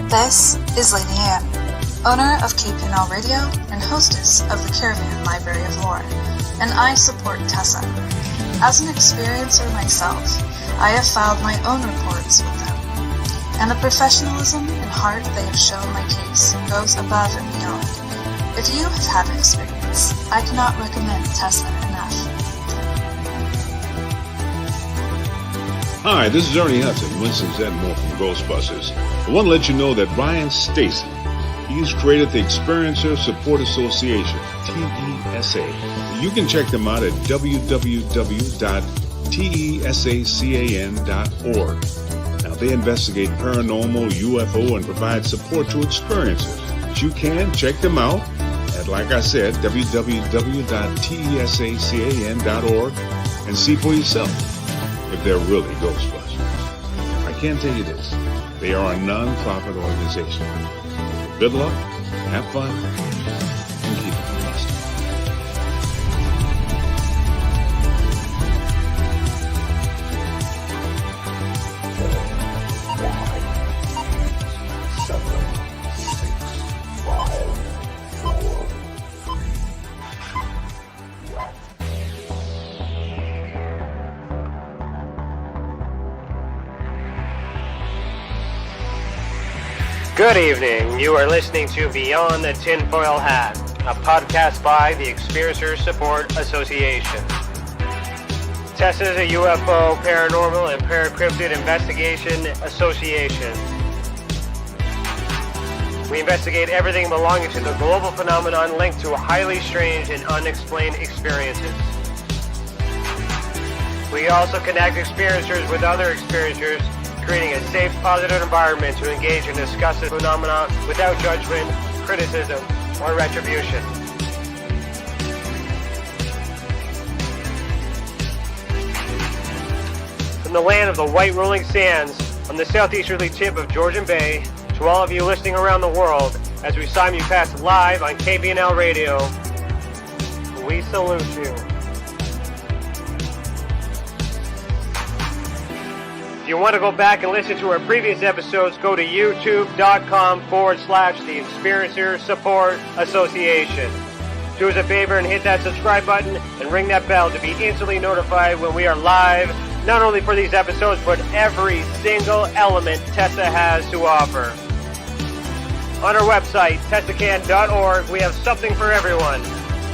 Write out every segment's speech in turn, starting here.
This is Lady Anne, owner of KPNL Radio and hostess of the Caravan Library of Lore, and I support Tessa. As an experiencer myself, I have filed my own reports with them, and the professionalism and heart they have shown my case goes above and beyond. If you have had experience, I cannot recommend Tessa enough. Hi, this is Ernie Hudson, Winston Zedmore from Ghostbusters. I want to let you know that Ryan Stacy, he's created the Experiencer Support Association, TESA. You can check them out at www.tesacan.org. Now, they investigate paranormal, UFO, and provide support to experiencers. But you can check them out at, like I said, www.tesacan.org and see for yourself if they're really Ghostbusters. I can tell you this, they are a non-profit organization. Good luck, have fun, and keep it blessed. Good evening. You are listening to Beyond the Tinfoil Hat, a podcast by the Experiencer Support Association. Tessa is a UFO, paranormal, and paracryptid investigation association. We investigate everything belonging to the global phenomenon linked to highly strange and unexplained experiences. We also connect experiencers with other experiencers, creating a safe, positive environment to engage and discuss the phenomena without judgment, criticism, or retribution. From the land of the white rolling sands, on the southeasterly tip of Georgian Bay, to all of you listening around the world, as we simulcast live on KPNL Radio, we salute you. If you want to go back and listen to our previous episodes, go to youtube.com/the Experiencer Support Association. Do us a favor and hit that subscribe button and ring that bell to be instantly notified when we are live, not only for these episodes, but every single element Tessa has to offer. On our website, tessacan.org, we have something for everyone.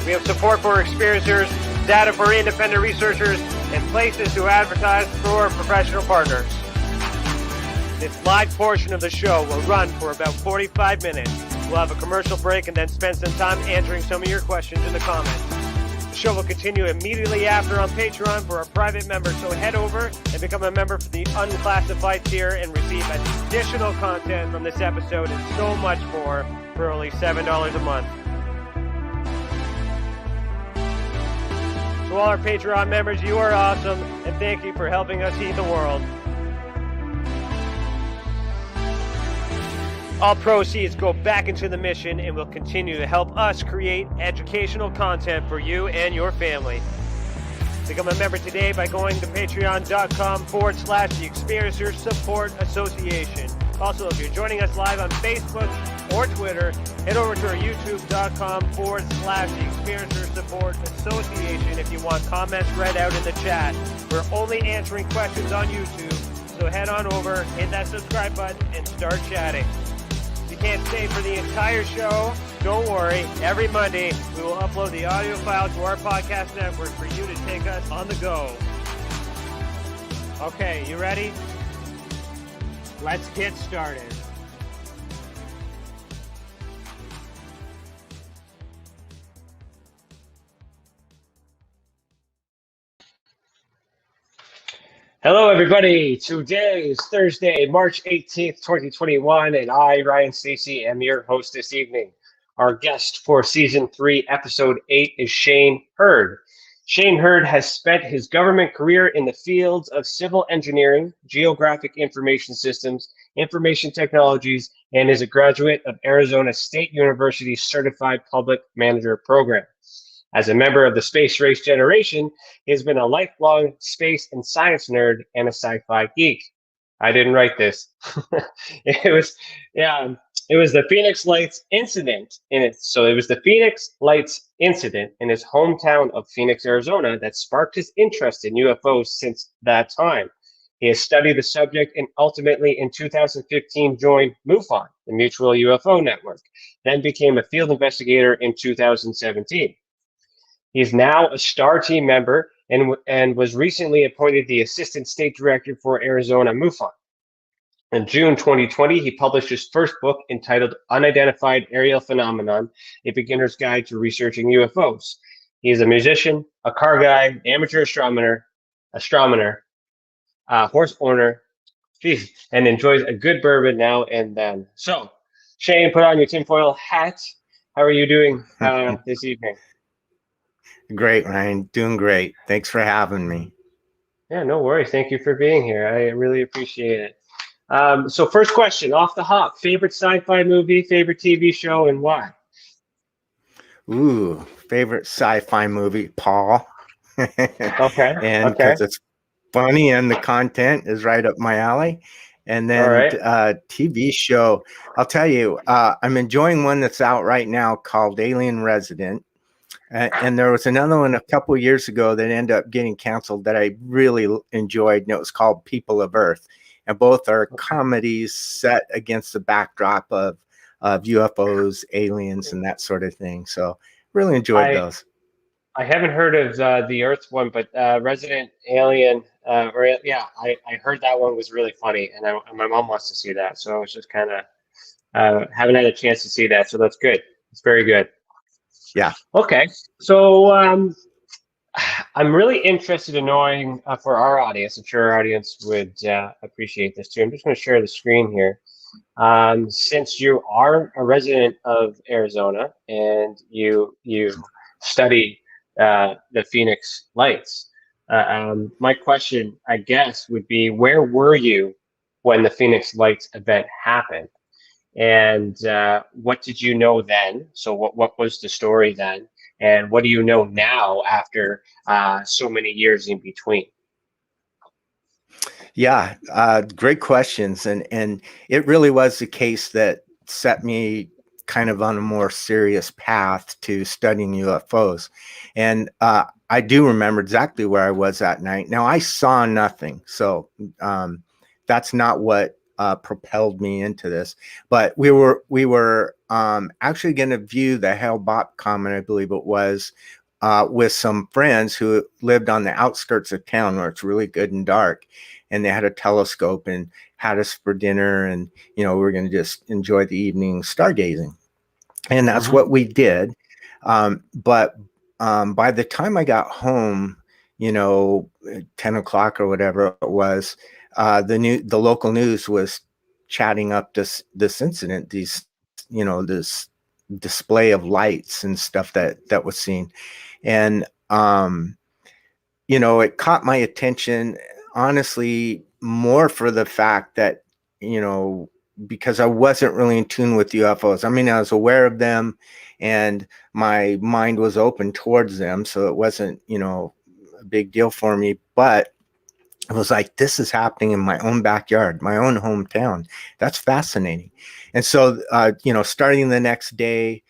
We have support for experiencers, data for independent researchers, and places to advertise for professional partners. This live portion of the show will run for about 45 minutes. We'll have a commercial break and then spend some time answering some of your questions in the comments. The show will continue immediately after on Patreon for our private members, so head over and become a member for the unclassified tier and receive additional content from this episode and so much more for only $7 a month. To all our Patreon members, you are awesome, and thank you for helping us heat the world. All proceeds go back into the mission and will continue to help us create educational content for you and your family. Become a member today by going to patreon.com/the Experiencer Support Association. Also, if you're joining us live on Facebook or Twitter, head over to our youtube.com/the Experiencer Support Association if you want comments read out in the chat. We're only answering questions on YouTube, so head on over, hit that subscribe button, and start chatting. If you can't stay for the entire show, don't worry. Every Monday, we will upload the audio file to our podcast network for you to take us on the go. Okay, you ready? Let's get started. Hello, everybody. Today is Thursday, March 18th, 2021, and I, Ryan Stacy, am your host this evening. Our guest for Season 3, Episode 8 is Shane Hurd. Shane Hurd has spent his government career in the fields of civil engineering, geographic information systems, information technologies, and is a graduate of Arizona State University's Certified Public Manager program. As a member of the space race generation, he has been a lifelong space and science nerd and a sci-fi geek. I didn't write this. It was, yeah, it was the Phoenix Lights incident in it. So it was the Phoenix Lights incident in his hometown of Phoenix, Arizona, that sparked his interest in UFOs since that time. He has studied the subject and ultimately in 2015 joined MUFON, the Mutual UFO Network, then became a field investigator in 2017. He is now a STAR team member and was recently appointed the Assistant State Director for Arizona MUFON. In June 2020, he published his first book entitled Unidentified Aerial Phenomenon, A Beginner's Guide to Researching UFOs. He is a musician, a car guy, amateur astronomer, horse owner, and enjoys a good bourbon now and then. So, Shane, put on your tinfoil hat. How are you doing this evening? Great, Ryan. Doing great. Thanks for having me. Yeah, no worries. Thank you for being here. I really appreciate it. So first question, off the hop, favorite sci-fi movie, favorite TV show, and why? Ooh, favorite sci-fi movie, Paul. Okay. And because it's funny and the content is right up my alley. And then TV show, I'll tell you, I'm enjoying one that's out right now called Alien Resident. And there was another one a couple of years ago that ended up getting canceled that I really enjoyed, and it was called People of Earth. And both are comedies set against the backdrop of UFOs, aliens, and that sort of thing. So really enjoyed those. I haven't heard of the Earth one, but Resident Alien, I heard that one was really funny, and my mom wants to see that. So I was just kind of haven't had a chance to see that. So that's good. It's very good. Yeah. Okay. So I'm really interested in knowing for our audience, I'm sure our audience would appreciate this too. I'm just going to share the screen here. Since you are a resident of Arizona and you study the Phoenix Lights, my question, I guess, would be, where were you when the Phoenix Lights event happened? And what did you know then? So what was the story then? And what do you know now after so many years in between? Yeah, great questions. And it really was the case that set me kind of on a more serious path to studying UFOs. And I do remember exactly where I was that night. Now, I saw nothing. So that's not what propelled me into this. But we were actually going to view the Hale-Bopp comet, I believe it was, with some friends who lived on the outskirts of town where it's really good and dark. And they had a telescope and had us for dinner. And, we were going to just enjoy the evening stargazing. And that's what we did. But by the time I got home, 10 o'clock or whatever it was, the local news was chatting up this incident, this display of lights and stuff that was seen. And, it caught my attention, honestly, more for the fact that, because I wasn't really in tune with UFOs. I mean, I was aware of them and my mind was open towards them. So it wasn't, a big deal for me, but I was like, this is happening in my own backyard, my own hometown. That's fascinating. And so, starting the next day,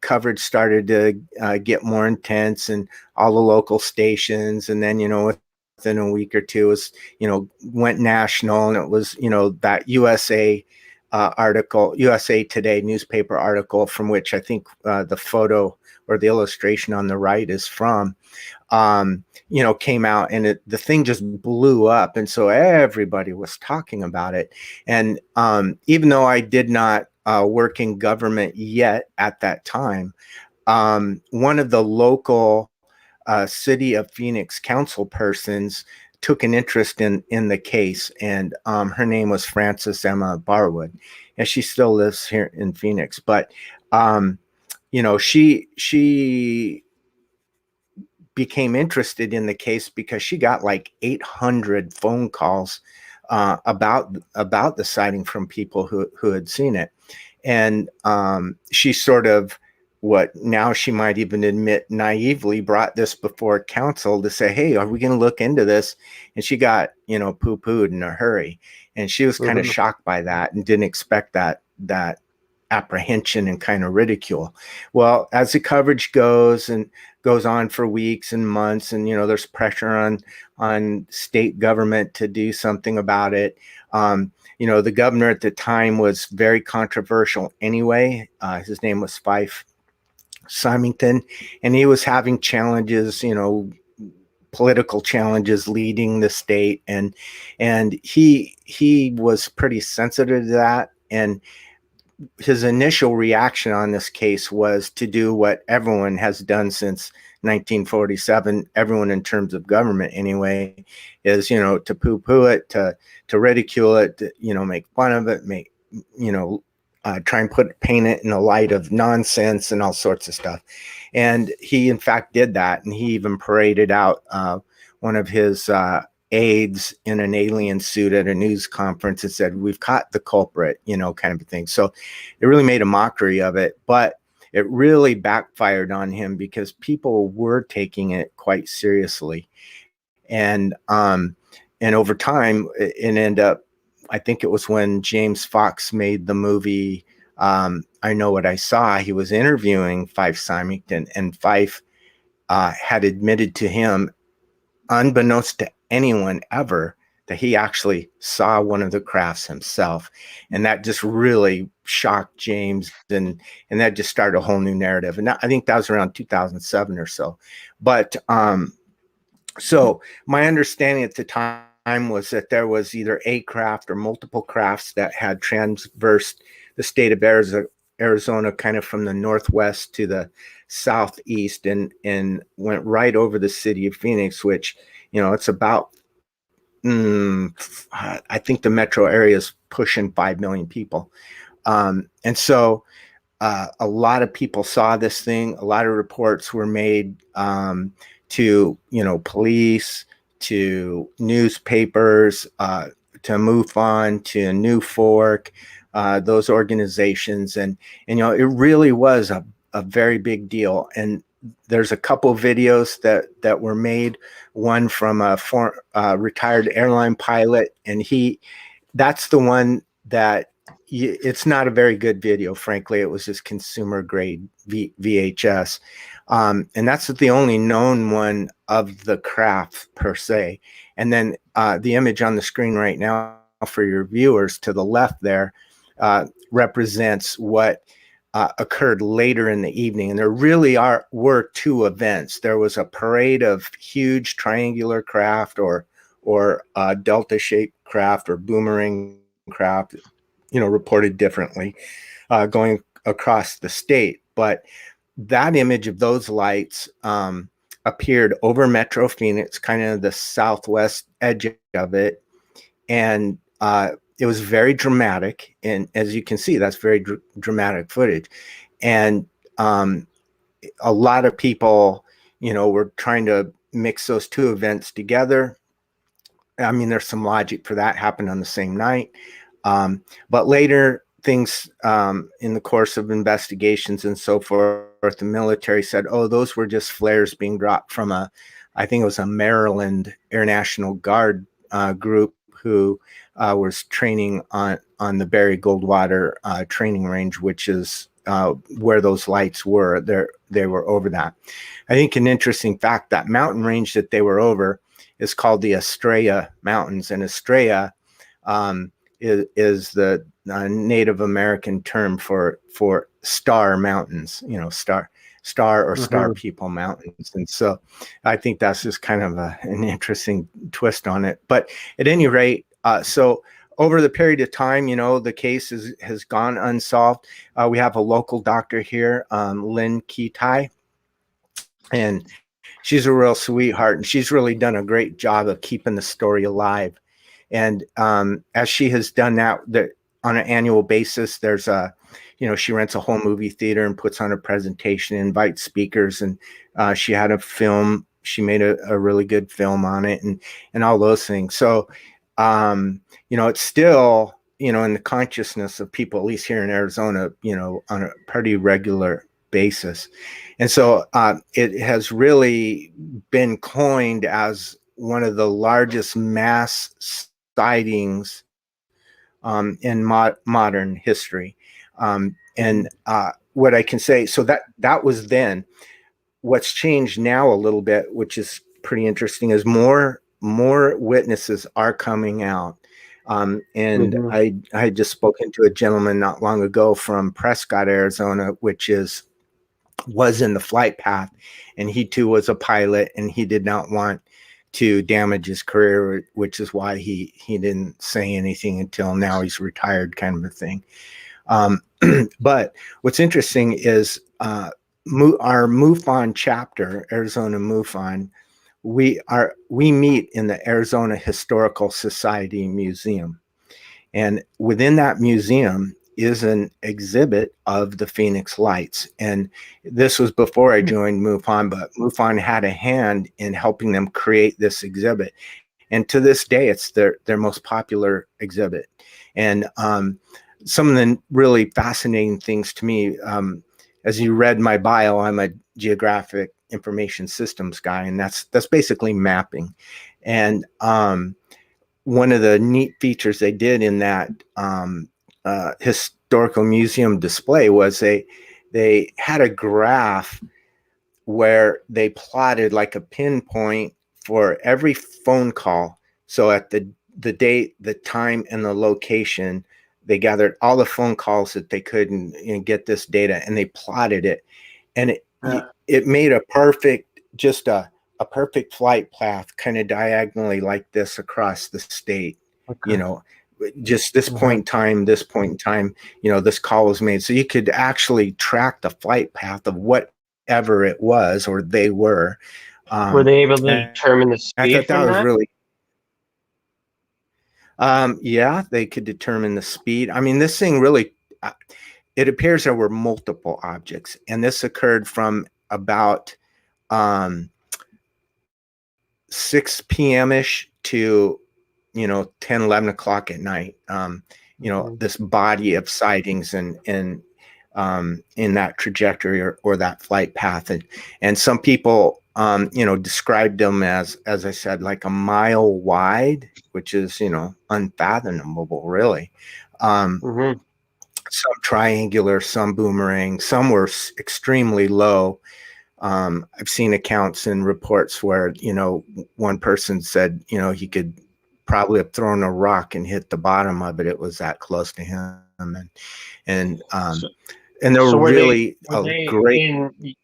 coverage started to get more intense, and all the local stations. And then, within a week or two, it was, went national, and it was, that USA article, USA Today newspaper article, from which I think the photo or the illustration on the right is from, came out, and the thing just blew up. And so everybody was talking about it. And even though I did not work in government yet at that time, one of the local City of Phoenix council persons took an interest in the case, and her name was Frances Emma Barwood, and she still lives here in Phoenix. But she became interested in the case because she got like 800 phone calls about the sighting from people who had seen it. And she sort of what now she might even admit naively brought this before council to say, hey, are we going to look into this? And she got, poo-pooed in a hurry. And she was kind of shocked by that and didn't expect that apprehension and kind of ridicule. Well, as the coverage goes on for weeks and months, and there's pressure on state government to do something about it. The governor at the time was very controversial anyway. His name was Fife Symington, and he was having challenges, political challenges leading the state, and he was pretty sensitive to that. And his initial reaction on this case was to do what everyone has done since 1947, everyone in terms of government anyway, is to poo-poo it, to ridicule it, to, make fun of it, try and paint it in a light of nonsense and all sorts of stuff. And he in fact did that, and he even paraded out one of his aides in an alien suit at a news conference and said, we've caught the culprit, kind of a thing. So it really made a mockery of it, but it really backfired on him because people were taking it quite seriously. And over time it ended up, I think it was when James Fox made the movie I Know What I Saw, he was interviewing Fife Symington, and Fife had admitted to him, unbeknownst to anyone ever, that he actually saw one of the crafts himself. And that just really shocked James, and that just started a whole new narrative. And I think that was around 2007 or so. But so my understanding at the time was that there was either a craft or multiple crafts that had transversed the state of Arizona, kind of from the northwest to the southeast, and went right over the city of Phoenix, which, it's about, I think the metro area is pushing 5 million people. And so a lot of people saw this thing. A lot of reports were made to, police, to newspapers, to MUFON, to New Fork, those organizations. And it really was a very big deal. And there's a couple of videos that were made, one from a retired airline pilot, and that's the one that it's not a very good video, frankly. It was just consumer grade VHS. And that's the only known one of the craft per se. And then the image on the screen right now for your viewers to the left there represents what occurred later in the evening. And there really were two events. There was a parade of huge triangular craft or delta-shaped craft or boomerang craft, reported differently, going across the state. But that image of those lights appeared over Metro Phoenix, kind of the southwest edge of it. And it was very dramatic. And as you can see, that's very dramatic footage. And a lot of people, were trying to mix those two events together. I mean, there's some logic for that, happened on the same night. But later, things in the course of investigations and so forth, the military said, oh, those were just flares being dropped from I think it was a Maryland Air National Guard group who was training on the Barry Goldwater training range, which is where those lights were. They were over that. I think an interesting fact, that mountain range that they were over is called the Estrella Mountains, and Estrella is the Native American term for star mountains, star or star people mountains. And so I think that's just kind of an interesting twist on it. But at any rate, so over the period of time, the case has gone unsolved. We have a local doctor here, Lynn Kitai, and she's a real sweetheart, and she's really done a great job of keeping the story alive. And as she has done that on an annual basis, there's she rents a whole movie theater and puts on a presentation, invites speakers, and she had a film. She made a really good film on it, and all those things. So, it's still, in the consciousness of people, at least here in Arizona, on a pretty regular basis. And so it has really been coined as one of the largest mass sightings in modern history. And what I can say, so that was then. What's changed now a little bit, which is pretty interesting, is more witnesses are coming out. And I had just spoken to a gentleman not long ago from Prescott, Arizona, which was in the flight path, and he too was a pilot, and he did not want to damage his career, which is why he didn't say anything until now. He's retired, kind of a thing. But what's interesting is our MUFON chapter, Arizona MUFON, we meet in the Arizona Historical Society Museum, and within that museum is an exhibit of the Phoenix Lights. And this was before I joined MUFON, but MUFON had a hand in helping them create this exhibit. And to this day, it's their most popular exhibit. And some of the really fascinating things to me, as you read my bio, I'm a Geographic Information Systems guy, and that's basically mapping. And one of the neat features they did in that historical museum display was they had a graph where they plotted like a pinpoint for every phone call. So at the date, the time, and the location, they gathered all the phone calls that they could and get this data, and they plotted it. And it made a perfect, just a perfect flight path, kind of diagonally like this across the state. You know, just this point in time, this call was made. So you could actually track the flight path of whatever it was, or they were. Were they able to determine the speed? I thought that from was really. Yeah, they could determine the speed. I mean, this thing really, it appears there were multiple objects, and this occurred from about 6 p.m.-ish to 10, 11 o'clock at night. This body of sightings and in that trajectory or that flight path, and some people described them as I said, like a mile wide, which is unfathomable, really. Some triangular, some boomerang, some were extremely low. I've seen accounts and reports where one person said he could probably have thrown a rock and hit the bottom of it. It was that close to him, and there were really great.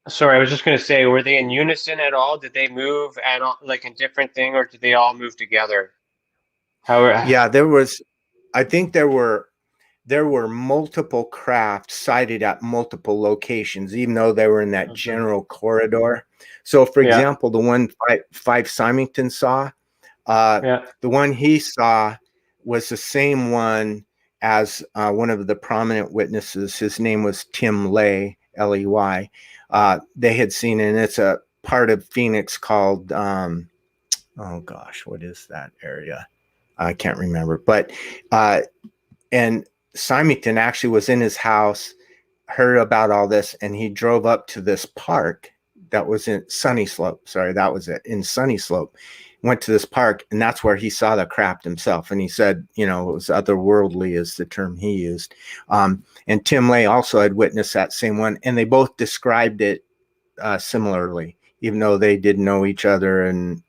Sorry, I was just going to say, were they in unison at all? Did they move at all, like in different thing, or did they all move together? Yeah, I think there were multiple craft sighted at multiple locations, even though they were in that general corridor. So, for example, the one Fife Symington saw, the one he saw was the same one as one of the prominent witnesses. His name was Tim Ley, Ley. They had seen it, and it's a part of Phoenix called, oh gosh, what is that area? I can't remember. But, and Symington actually was in his house, heard about all this, and he drove up to this park that was in Sunny Slope. Sorry, that was it, in Sunny Slope. Went to this park, and that's where he saw the craft himself. And he said, it was otherworldly, is the term he used. And Tim Ley also had witnessed that same one, and they both described it similarly, even though they didn't know each other. And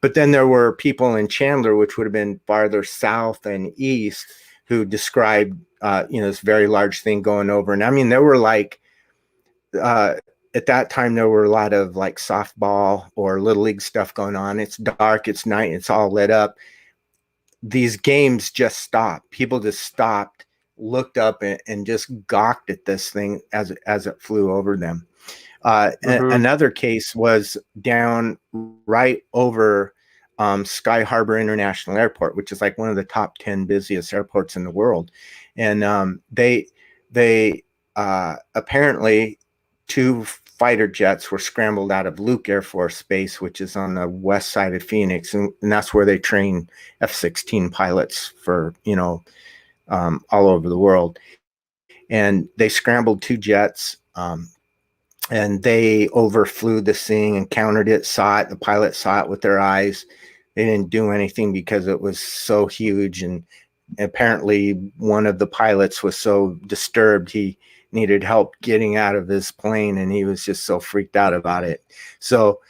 but then there were people in Chandler, which would have been farther south and east, who described this very large thing going over. And I mean, there were like at that time, there were a lot of like softball or little league stuff going on. It's dark, it's night, it's all lit up. These games just stopped. People just stopped, looked up, and just gawked at this thing as it flew over them. Another case was down right over Sky Harbor International Airport, which is like one of the top 10 busiest airports in the world. And they apparently, 2 fighter jets were scrambled out of Luke Air Force Base, which is on the west side of Phoenix, and that's where they train F-16 pilots for all over the world. and they scrambled 2 jets. And they overflew this thing, encountered it, saw it. The pilot saw it with their eyes. They didn't do anything because it was so huge. And apparently one of the pilots was so disturbed, he needed help getting out of his plane, and he was just so freaked out about it. So,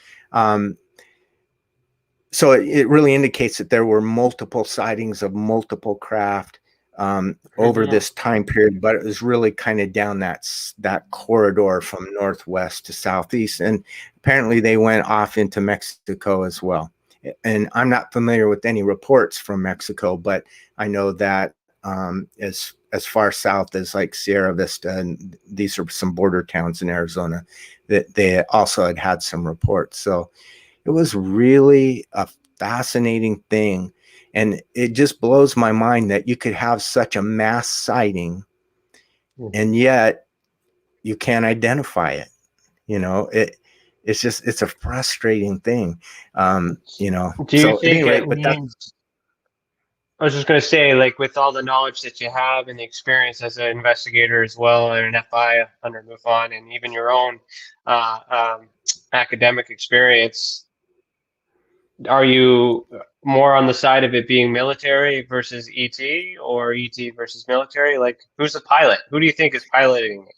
so it really indicates that there were multiple sightings of multiple craft over this time period, but it was really kind of down that corridor from northwest to southeast. And apparently they went off into Mexico as well. And I'm not familiar with any reports from Mexico, but I know that as far south as like Sierra Vista, and these are some border towns in Arizona, that they also had some reports. So it was really a fascinating thing. And it just blows my mind that you could have such a mass sighting and yet you can't identify it. You know, it's a frustrating thing. You know, do you so think anyway, it but means, I was just going to say, like, with all the knowledge that you have and the experience as an investigator as well, and an FI under MUFON, and even your own academic experience, are you more on the side of it being military versus ET, or ET versus military? Like, who's the pilot? Who do you think is piloting it?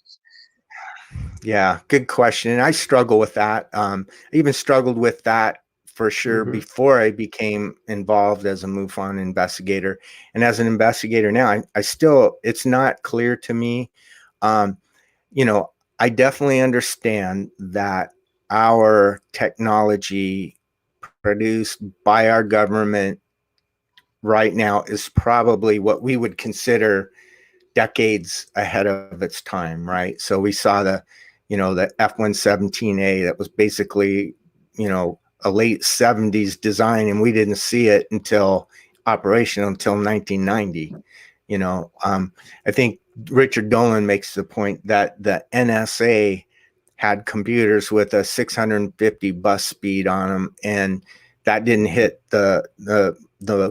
Yeah, good question. And I struggle with that. I even struggled with that for sure before I became involved as a MUFON investigator. And as an investigator now, I still, it's not clear to me. You know, I definitely understand that our technology produced by our government right now is probably what we would consider decades ahead of its time, right? So we saw the F-117A that was basically, a late 70s design, and we didn't see it until operational until 1990. I think Richard Dolan makes the point that the NSA had computers with a 650 bus speed on them, and that didn't hit the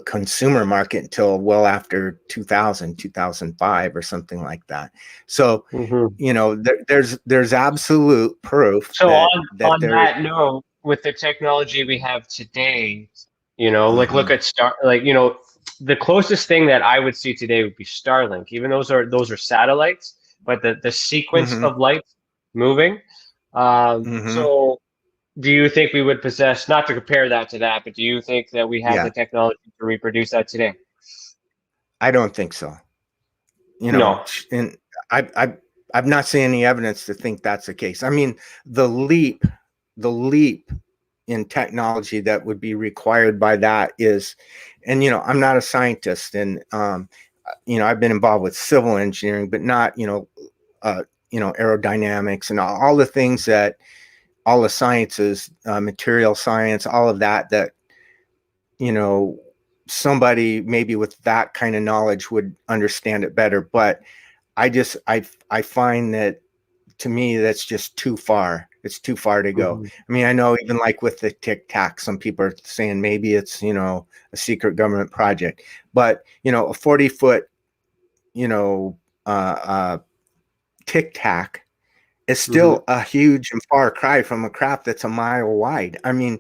consumer market until well after 2000, 2005 or something like that. So, there's absolute proof. So on there that note, with the technology we have today, like, look at the closest thing that I would see today would be Starlink. Even those are satellites, but the sequence of lights moving. So do you think we would possess, not to compare that to that, but do you think that we have the technology to reproduce that today? I don't think so. No. And I've not seen any evidence to think that's the case. I mean, the leap in technology that would be required by that is, and I'm not a scientist, and I've been involved with civil engineering, but not aerodynamics and all the things that all the sciences, material science, all of that somebody maybe with that kind of knowledge would understand it better. But I find that, to me, that's just too far. It's too far to go. I mean, I know even like with the Tic Tac, some people are saying maybe it's, a secret government project, but, a 40-foot, Tic Tac is still a huge and far cry from a craft that's a mile wide. I mean,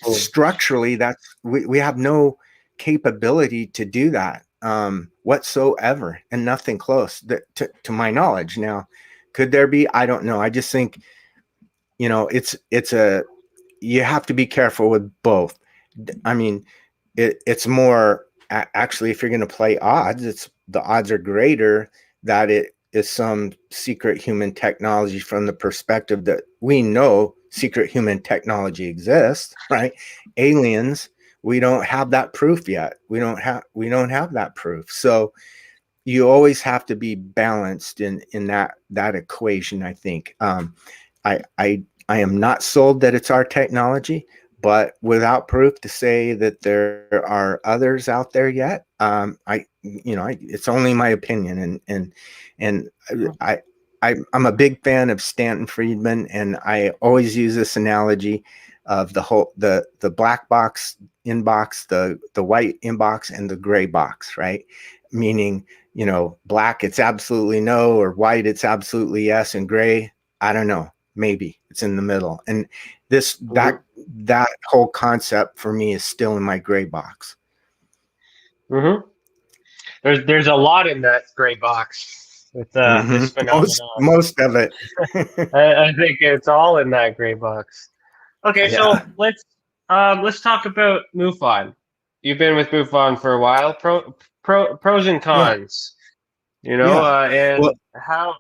structurally, we have no capability to do that whatsoever, and nothing close to my knowledge. Now, could there be? I don't know. I just think, you have to be careful with both. I mean, it's more actually, if you're going to play odds, the odds are greater that it is some secret human technology, from the perspective that we know secret human technology exists, right? Aliens, we don't have that proof yet. We don't have that proof. So you always have to be balanced in that equation, I think. I am not sold that it's our technology, but without proof to say that there are others out there yet. It's only my opinion, and I'm a big fan of Stanton Friedman, and I always use this analogy. of the black box inbox, the white inbox, and the gray box, right? Meaning, black it's absolutely no, or white it's absolutely yes, and gray, I don't know, maybe it's in the middle. And that whole concept for me is still in my gray box. Mm-hmm. There's a lot in that gray box with this phenomenon. Most of it. I think it's all in that gray box. Okay, Yeah. so let's talk about MUFON. You've been with MUFON for a while. Pros and Yeah. cons. Yeah. And Well, how,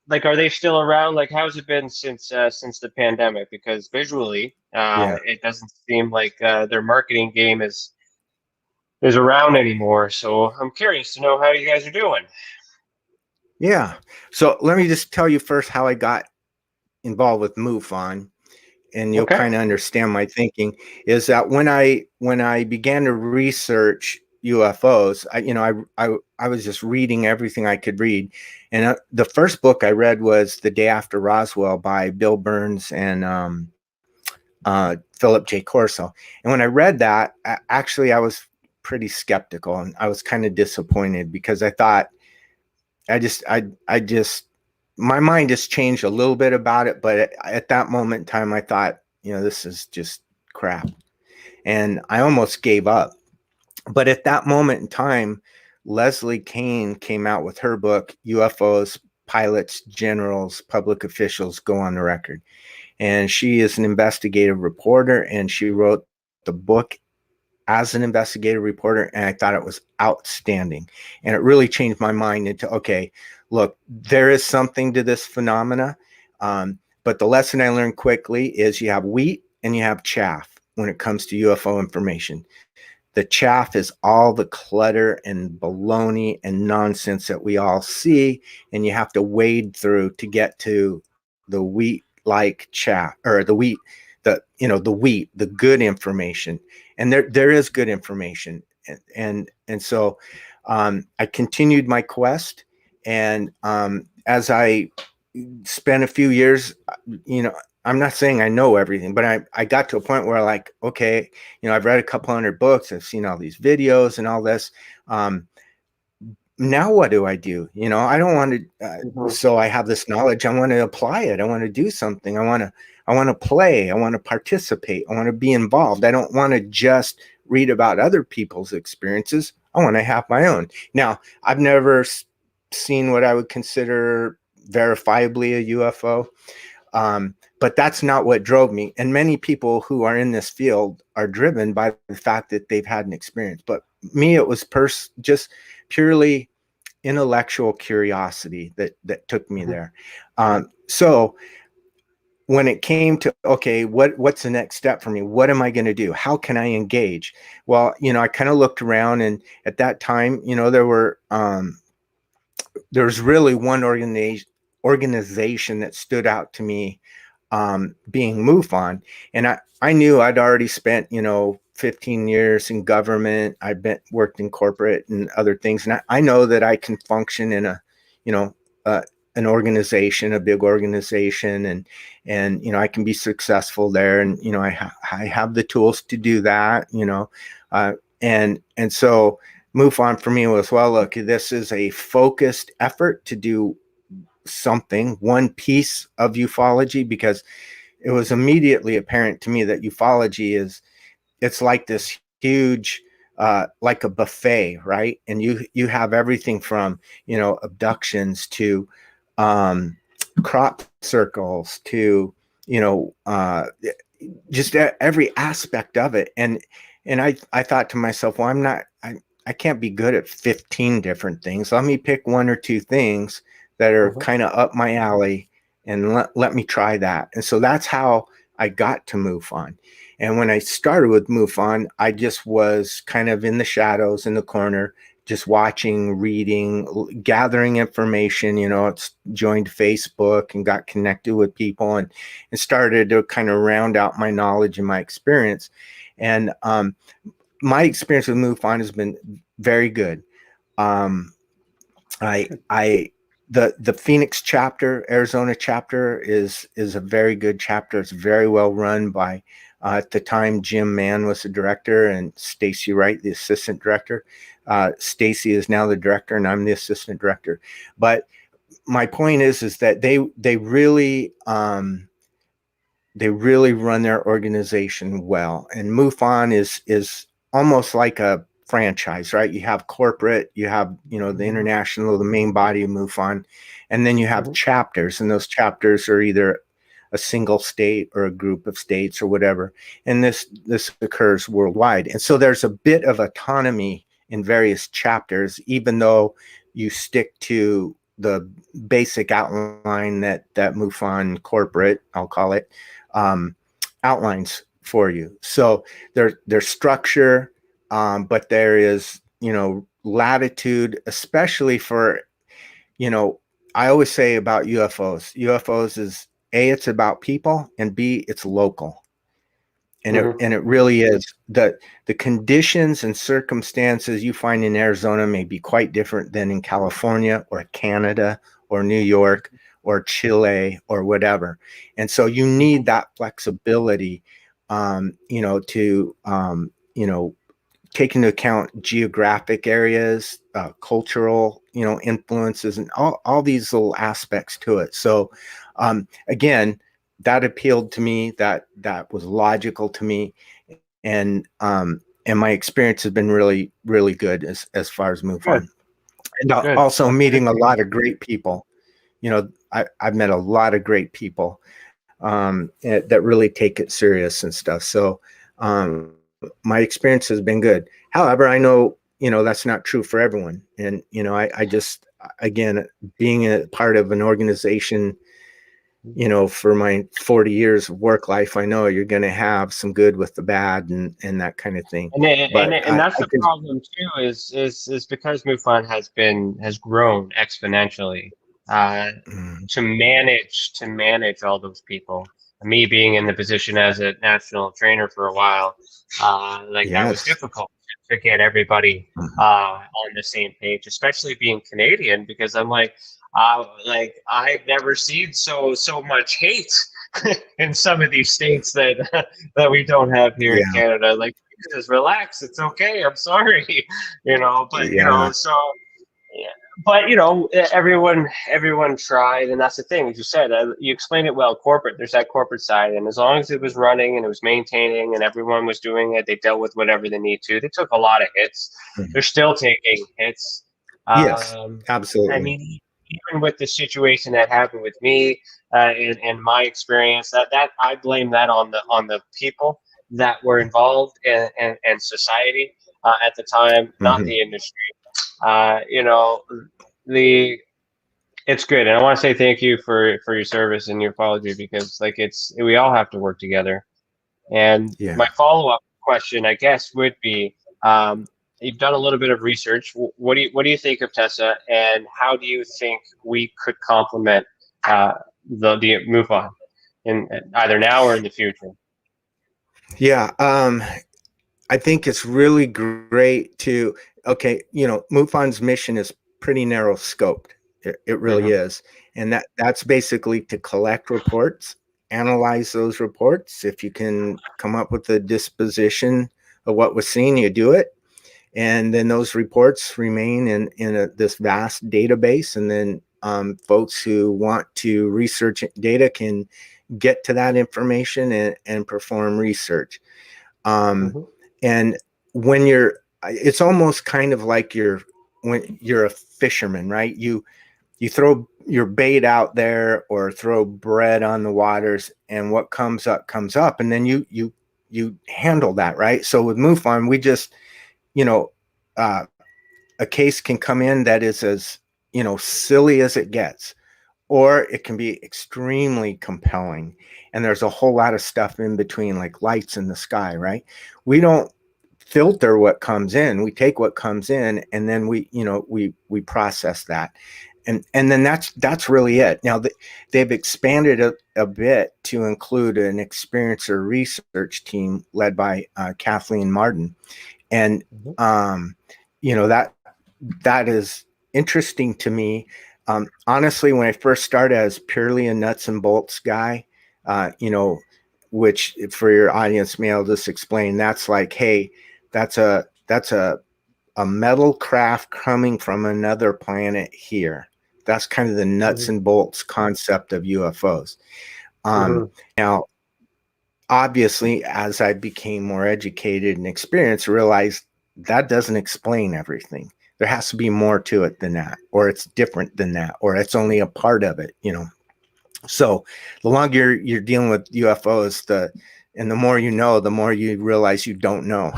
like, are they still around? Like, how's it been since the pandemic? Because visually, yeah. it doesn't seem like their marketing game is around anymore. So I'm curious to know how you guys are doing. Yeah. So let me just tell you first how I got involved with MUFON, and you'll Okay. kind of understand my thinking. Is that when I began to research UFOs, I was just reading everything I could read, and the first book I read was The Day After Roswell by Bill Burns and Philip J. Corso. And when I read that, actually I was pretty skeptical, and I was kind of disappointed because I thought I just my mind just changed a little bit about it, but at that moment in time I thought, this is just crap, and I almost gave up. But at that moment in time, Leslie Kane came out with her book, UFOs, Pilots, Generals, Public Officials Go on the Record. And she is an investigative reporter, and she wrote the book as an investigative reporter, and I thought it was outstanding. And it really changed my mind into, okay, look, there is something to this phenomena. But the lesson I learned quickly is you have wheat and you have chaff when it comes to UFO information. The chaff is all the clutter and baloney and nonsense that we all see, and you have to wade through to get to the wheat like chaff, or the wheat, the good information. And there is good information. And so I continued my quest. And as I spent a few years, I'm not saying I know everything, but I got to a point where, like, okay, I've read a couple hundred books, I've seen all these videos and all this. Now what do? I don't want to. So I have this knowledge. I want to apply it. I want to do something. I want to play. I want to participate. I want to be involved. I don't want to just read about other people's experiences. I want to have my own. Now, I've never seen what I would consider verifiably a UFO. But that's not what drove me. And many people who are in this field are driven by the fact that they've had an experience. But me, it was just purely intellectual curiosity that took me there. So when it came to, okay, what's the next step for me? What am I going to do? How can I engage? Well, I kind of looked around, and at that time, there was really one organization that stood out to me, being MUFON. And I knew I'd already spent, 15 years in government. I've worked in corporate and other things. And I know that I can function in an organization, a big organization, and I can be successful there. And, I have the tools to do that, and so MUFON for me was, well, look, this is a focused effort to do one piece of ufology, because it was immediately apparent to me that ufology it's like this huge, like a buffet, right? And you have everything from, abductions to crop circles to, just every aspect of it. And I thought to myself, well, I can't be good at 15 different things. Let me pick one or two things that are kind of up my alley, and let me try that. And so that's how I got to MUFON. And when I started with MUFON, I just was kind of in the shadows, in the corner, just watching, reading, gathering information. It's joined Facebook and got connected with people, and started to kind of round out my knowledge and my experience. And my experience with MUFON has been very good. The Phoenix chapter, Arizona chapter is a very good chapter. It's very well run by At the time, Jim Mann was the director and Stacy Wright, the assistant director. Stacy is now the director and I'm the assistant director. But my point is that they really run their organization well. And MUFON is almost like a franchise, right? You have corporate, you have, the international, the main body of MUFON, and then you have chapters, and those chapters are either a single state or a group of states or whatever. And this occurs worldwide. And so there's a bit of autonomy in various chapters, even though you stick to the basic outline that MUFON corporate, I'll call it, outlines for you. So there's structure, but there is, latitude, especially for, I always say about UFOs. UFOs is A, it's about people, and B, it's local. And it really is. The conditions and circumstances you find in Arizona may be quite different than in California or Canada or New York or Chile or whatever. And so you need that flexibility, to, take into account geographic areas, cultural, influences, and all these little aspects to it. So, again, that appealed to me. That was logical to me, and my experience has been really, really good as far as MUFON. And also meeting a lot of great people. I've met a lot of great people that really take it serious and stuff. So my experience has been good. However, I know, that's not true for everyone. And, I just, again, being a part of an organization, for my 40 years of work life, I know you're going to have some good with the bad and that kind of thing. And that's the problem too, is because MUFON has grown exponentially. To manage all those people, me being in the position as a national trainer for a while, that was difficult to get everybody on the same page, especially being Canadian, because I'm I've never seen so much hate in some of these states that we don't have here in Canada. Like, just relax, it's okay, I'm sorry, but so. Yeah. But everyone tried, and that's the thing. As you said, you explained it well. Corporate, there's that corporate side, and as long as it was running and it was maintaining, and everyone was doing it, they dealt with whatever they need to. They took a lot of hits. They're still taking hits. Yes, absolutely. I mean, even with the situation that happened with me, in my experience, that I blame that on the people that were involved and society at the time, not the industry. It's good, and I want to say thank you for your service and your apology, because we all have to work together. And my follow-up question, I guess, would be, you've done a little bit of research. What do you think of Tessa, and how do you think we could complement the MUFON in either now or in the future? Yeah, I think it's really great to. Okay, MUFON's mission is pretty narrow scoped. It really is. And that's basically to collect reports, analyze those reports. If you can come up with a disposition of what was seen, you do it. And then those reports remain in this vast database. And then folks who want to research data can get to that information and perform research. And when it's almost kind of like when you're a fisherman, right? You throw your bait out there or throw bread on the waters, and what comes up, and then you handle that, right? So with MUFON, we just, a case can come in that is as, silly as it gets, or it can be extremely compelling. And there's a whole lot of stuff in between, like lights in the sky, right? We don't filter what comes in. We take what comes in, and then we process that. And then that's really it. Now they've expanded a bit to include an experiencer research team led by Kathleen Martin. And, that is interesting to me. Honestly, when I first started, I was purely a nuts and bolts guy. which for your audience, may I'll just explain. That's like, hey, that's a metal craft coming from another planet here. That's kind of the nuts and bolts concept of UFOs. Now, obviously, as I became more educated and experienced, realized that doesn't explain everything. There has to be more to it than that, or it's different than that, or it's only a part of it, you know. So the longer you're dealing with UFOs, and the more you know, the more you realize you don't know.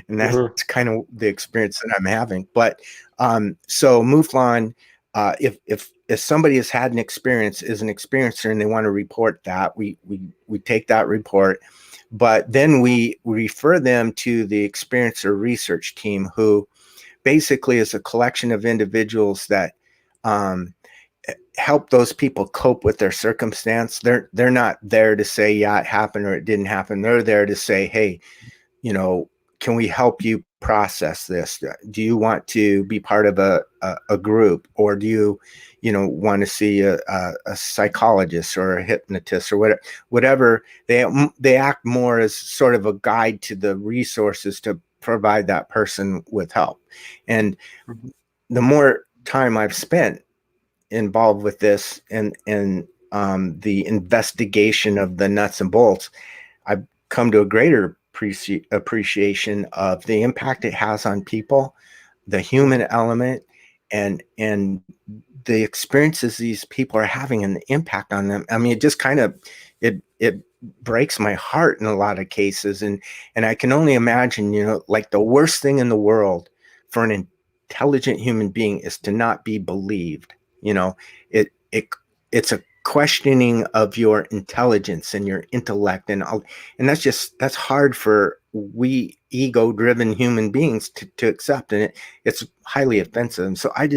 And that's kind of the experience that I'm having. But so MUFON, if somebody has had an experience, is an experiencer, and they want to report that, we take that report, but then we refer them to the experiencer research team, who basically is a collection of individuals that help those people cope with their circumstance. They're not there to say, yeah, it happened or it didn't happen. They're there to say, hey, you know, can we help you process this? Do you want to be part of a group, or do you want to see a psychologist or a hypnotist or whatever? They act more as sort of a guide to the resources to provide that person with help. And the more time I've spent involved with this and the investigation of the nuts and bolts, I've come to a greater appreciation of the impact it has on people, the human element, and the experiences these people are having and the impact on them. I mean, it just kind of it breaks my heart in a lot of cases, and I can only imagine, like, the worst thing in the world for an intelligent human being is to not be believed. It's a questioning of your intelligence and your intellect, and that's hard for we ego-driven human beings to accept, and it's highly offensive. And so I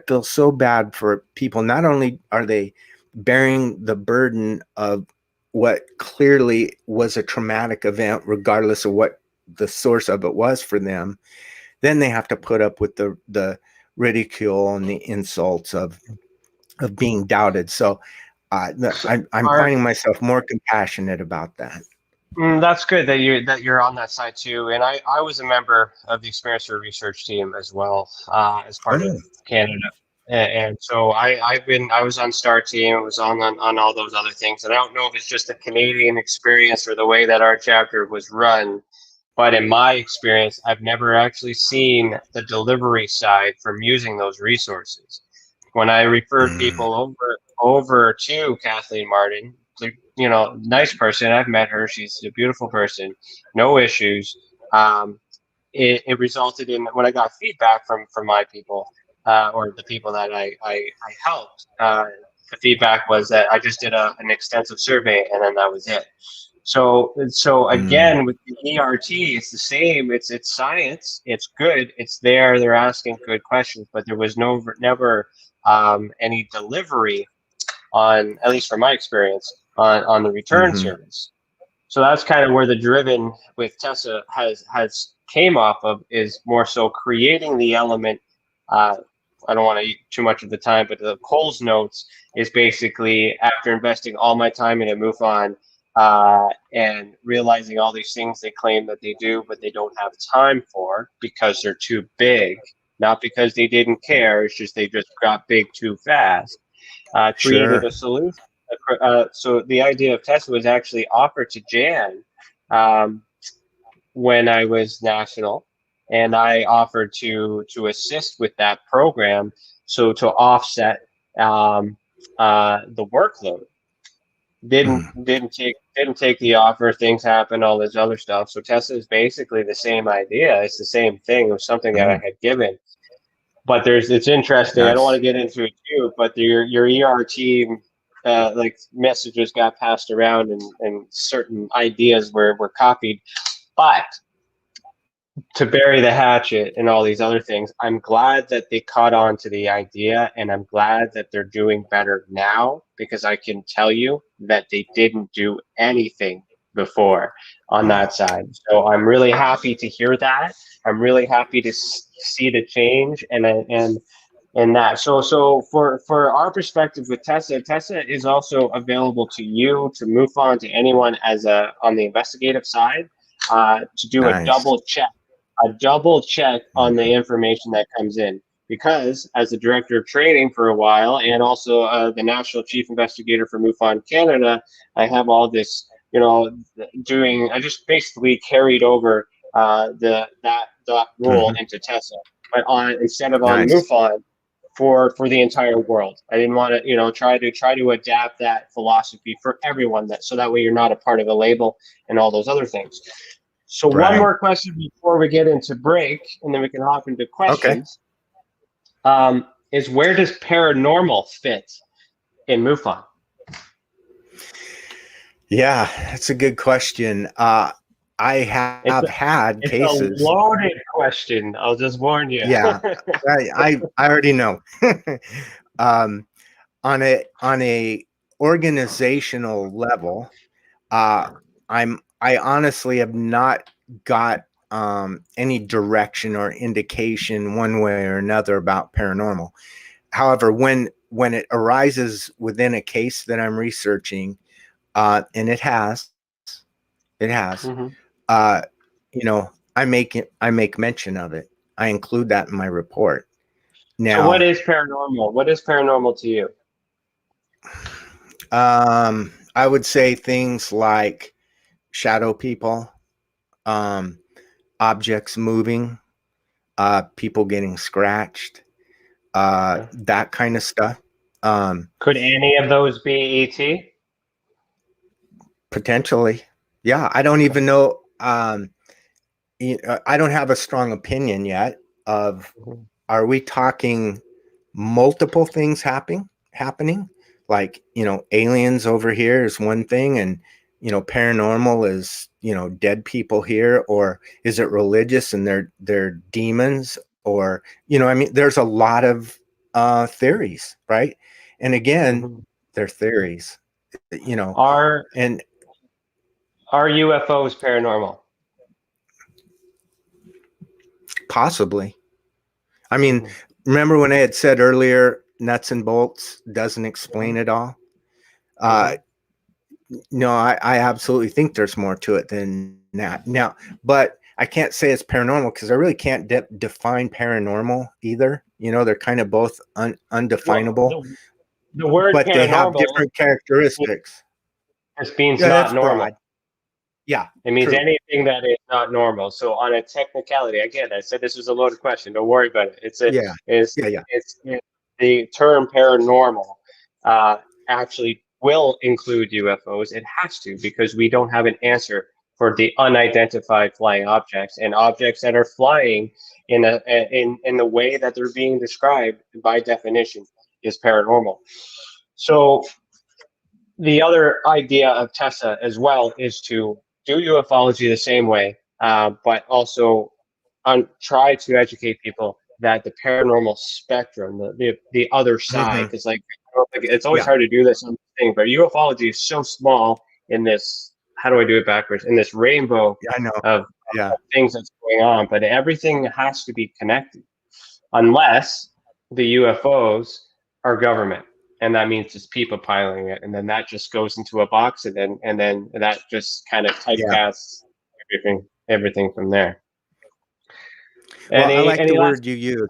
feel so bad for people. Not only are they bearing the burden of what clearly was a traumatic event, regardless of what the source of it was for them, then they have to put up with the ridicule and the insults of being doubted. So I'm finding myself more compassionate about that. That's good that you're on that side too. And I was a member of the Experiencer research team as well, as part of Canada. And so I was on STAR team. I was on all those other things. And I don't know if it's just a Canadian experience or the way that our chapter was run, but in my experience, I've never actually seen the delivery side from using those resources. When I referred people over to Kathleen Martin, nice person. I've met her. She's a beautiful person. No issues. It resulted in, when I got feedback from my people, or the people that I helped, the feedback was that I just did an extensive survey, and then that was it. So again, with the ERT, it's the same. It's science. It's good. It's there. They're asking good questions, but there was never any delivery on, at least from my experience, on the return service. So that's kind of where the driven with Tessa has came off of, is more so creating the element. I don't want to eat too much of the time, but the Cole's notes is basically, after investing all my time in a MUFON, and realizing all these things they claim that they do, but they don't have time for because they're too big, not because they didn't care. It's just they just got big too fast. Created a solution. So the idea of Tessa was actually offered to Jan when I was national, and I offered to assist with that program, so to offset the workload. Didn't take the offer. Things happen, all this other stuff. So Tessa is basically the same idea. It's the same thing. It was something that I had given. But it's interesting. I don't want to get into it too, but your ER team, like, messages got passed around, and certain ideas were copied. But to bury the hatchet and all these other things, I'm glad that they caught on to the idea, and I'm glad that they're doing better now, because I can tell you that they didn't do anything before on that side. So I'm really happy to hear that. I'm really happy to see the change, and in that. So for our perspective with Tessa is also available to you, to MUFON, to anyone as on the investigative side, to do Nice. a double check on the Mhm. information that comes in. Because as the director of training for a while, and also the national chief investigator for MUFON Canada, I have all this, I just basically carried over that role Mhm. into Tessa, but instead of on Nice. MUFON for the entire world. I didn't want to, try to adapt that philosophy for everyone, so that way you're not a part of a label and all those other things. So one Right. more question before we get into break, and then we can hop into Okay. questions. Is where does paranormal fit in MUFON? Yeah, that's a good question. I It's have a, had it's a cases. loaded question. I'll just warn you. Yeah, I already know. um, on a organizational level, uh, I honestly have not got any direction or indication one way or another about paranormal. However, when it arises within a case that I'm researching, and it has, Mhm. uh, I make mention of it. I include that in my report. So what Now, is paranormal? What is paranormal to you? I would say things like shadow people, um, objects moving, people getting scratched, that kind of stuff. Um, Could any of those be ET? Potentially, yeah. I don't even know. I don't have a strong opinion yet of, Mhm. are we talking multiple things happening? Like, aliens over here is one thing, and paranormal is, dead people here, or is it religious and they're demons, or I mean, there's a lot of theories, right? And again, Mhm. they're theories, you know, Are and are UFOs paranormal? possibly. I mean, Mhm. remember when I had said earlier, nuts and bolts doesn't explain Mhm. it all? Uh, Mhm. no, I absolutely think there's more to it than that. Now, but I can't say it's paranormal because I really can't define paranormal either. They're kind of both Well, undefinable, the word but they have paranormal different characteristics. just means Yeah, not that's normal. broad. Yeah, It means true. anything that is not normal. So on a technicality, again, I said this was a loaded question. Don't worry about it. Yeah, It's yeah, yeah. the term paranormal uh, actually will include UFOs. It has to, because we don't have an answer for the unidentified flying objects, and objects that are flying in the way that they're being described by definition is paranormal. So the other idea of Tessa as well is to do ufology the same way, but also try to educate people that the paranormal spectrum, the other side, Hmm. because like it's always Yeah, hard to do this thing, but ufology is so small in this. How do I do it backwards? In this rainbow yeah, I know. of Yeah, things that's going on, but everything has to be connected unless the UFOs are government, and that means just people piling it, and then that just goes into a box, and then that just kind of yeah. typecasts everything from there. Well, I like Any the last? word you use.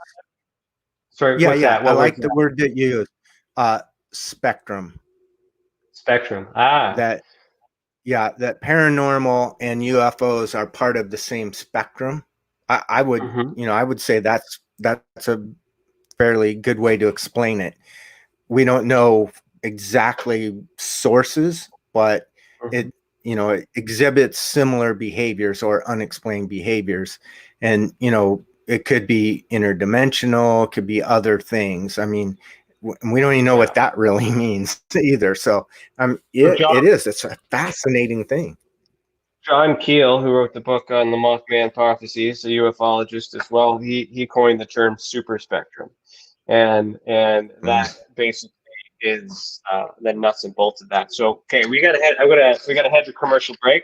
Sorry, Yeah, what's yeah. that? I What was like the that? word that you use. Spectrum. Spectrum. Ah. That Yeah, that paranormal and UFOs are part of the same spectrum. I would, Hmm. I would say that's a fairly good way to explain it. We don't know exactly sources, but Hmm. it exhibits similar behaviors or unexplained behaviors. And, it could be interdimensional, it could be other things. I mean, we don't even know Yeah. what that really means either. So, So it's a fascinating thing. John Keel, who wrote the book on the Mothman prophecies, a ufologist as well, he coined the term super spectrum, and Mm. that basically is the nuts and bolts of that. So okay, we gotta head to commercial break.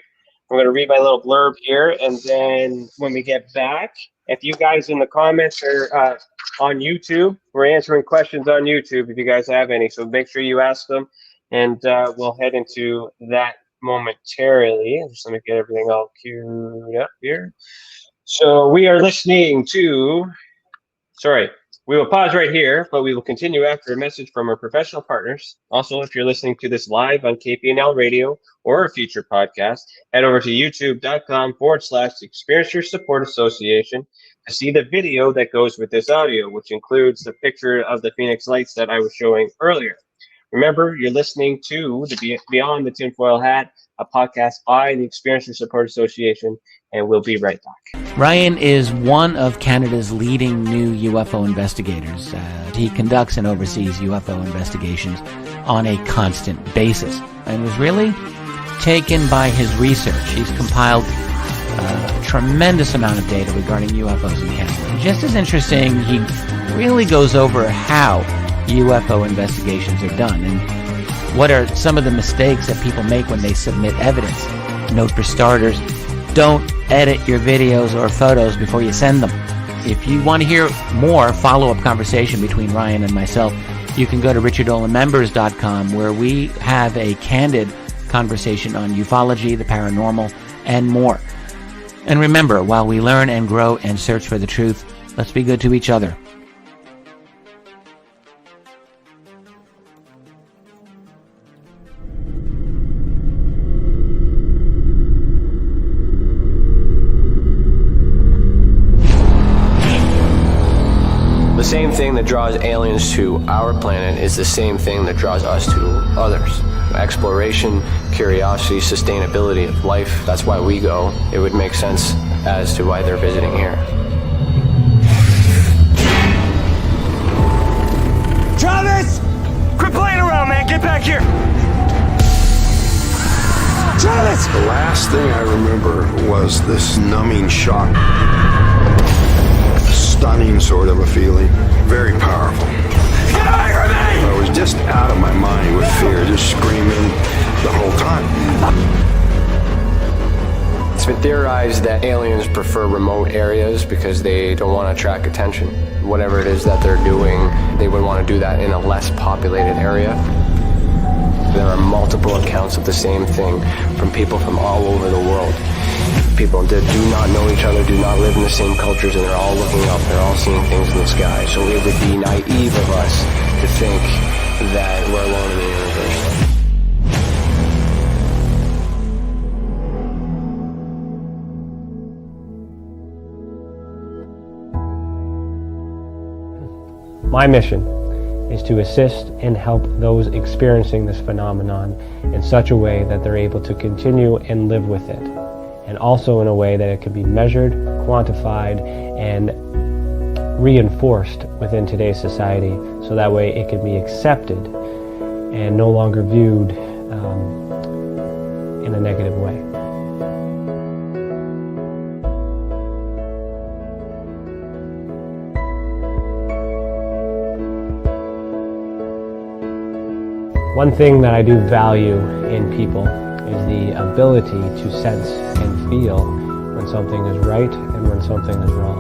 I'm gonna read my little blurb here, and then when we get back, If you guys in the comments are on YouTube, we're answering questions on YouTube if you guys have any. So make sure you ask them, and we'll head into that momentarily. Just let me get everything all queued up here. So we are listening to, we will pause right here, but we will continue after a message from our professional partners. Also, if you're listening to this live on KPNL Radio or a future podcast, head over to youtube.com/Experiencer Support Association to see the video that goes with this audio, which includes the picture of the Phoenix Lights that I was showing earlier. Remember, you're listening to the Beyond the Tinfoil Hat, a podcast by the Experiencer Support Association, and we'll be right back. Ryan is one of Canada's leading new UFO investigators. He conducts and oversees UFO investigations on a constant basis and was really taken by his research. He's compiled a tremendous amount of data regarding UFOs in Canada. And just as interesting, he really goes over how UFO investigations are done and what are some of the mistakes that people make when they submit evidence. Note for starters, don't edit your videos or photos before you send them. If you want to hear more follow-up conversation between Ryan and myself, you can go to richardolanmembers.com, where we have a candid conversation on ufology, the paranormal, and more. And remember, while we learn and grow and search for the truth, let's be good to each other. The same thing that draws aliens to our planet is the same thing that draws us to others. Exploration, curiosity, sustainability of life. That's why we go. It would make sense as to why they're visiting here. Travis! Quit playing around, man. Get back here. Travis! The last thing I remember was this numbing shock. Stunning sort of a feeling. Very powerful. Get away from me! I was just out of my mind with fear, just screaming the whole time. It's been theorized that aliens prefer remote areas because they don't want to attract attention. Whatever it is that they're doing, they would want to do that in a less populated area. There are multiple accounts of the same thing from people from all over the world. People that do not know each other, do not live in the same cultures, and they're all looking up, they're all seeing things in the sky. So it would be naive of us to think that we're alone in the universe. My mission is to assist and help those experiencing this phenomenon in such a way that they're able to continue and live with it, and also in a way that it can be measured, quantified, and reinforced within today's society, so that way it can be accepted and no longer viewed in a negative way. One thing that I do value in people is the ability to sense and feel when something is right and when something is wrong.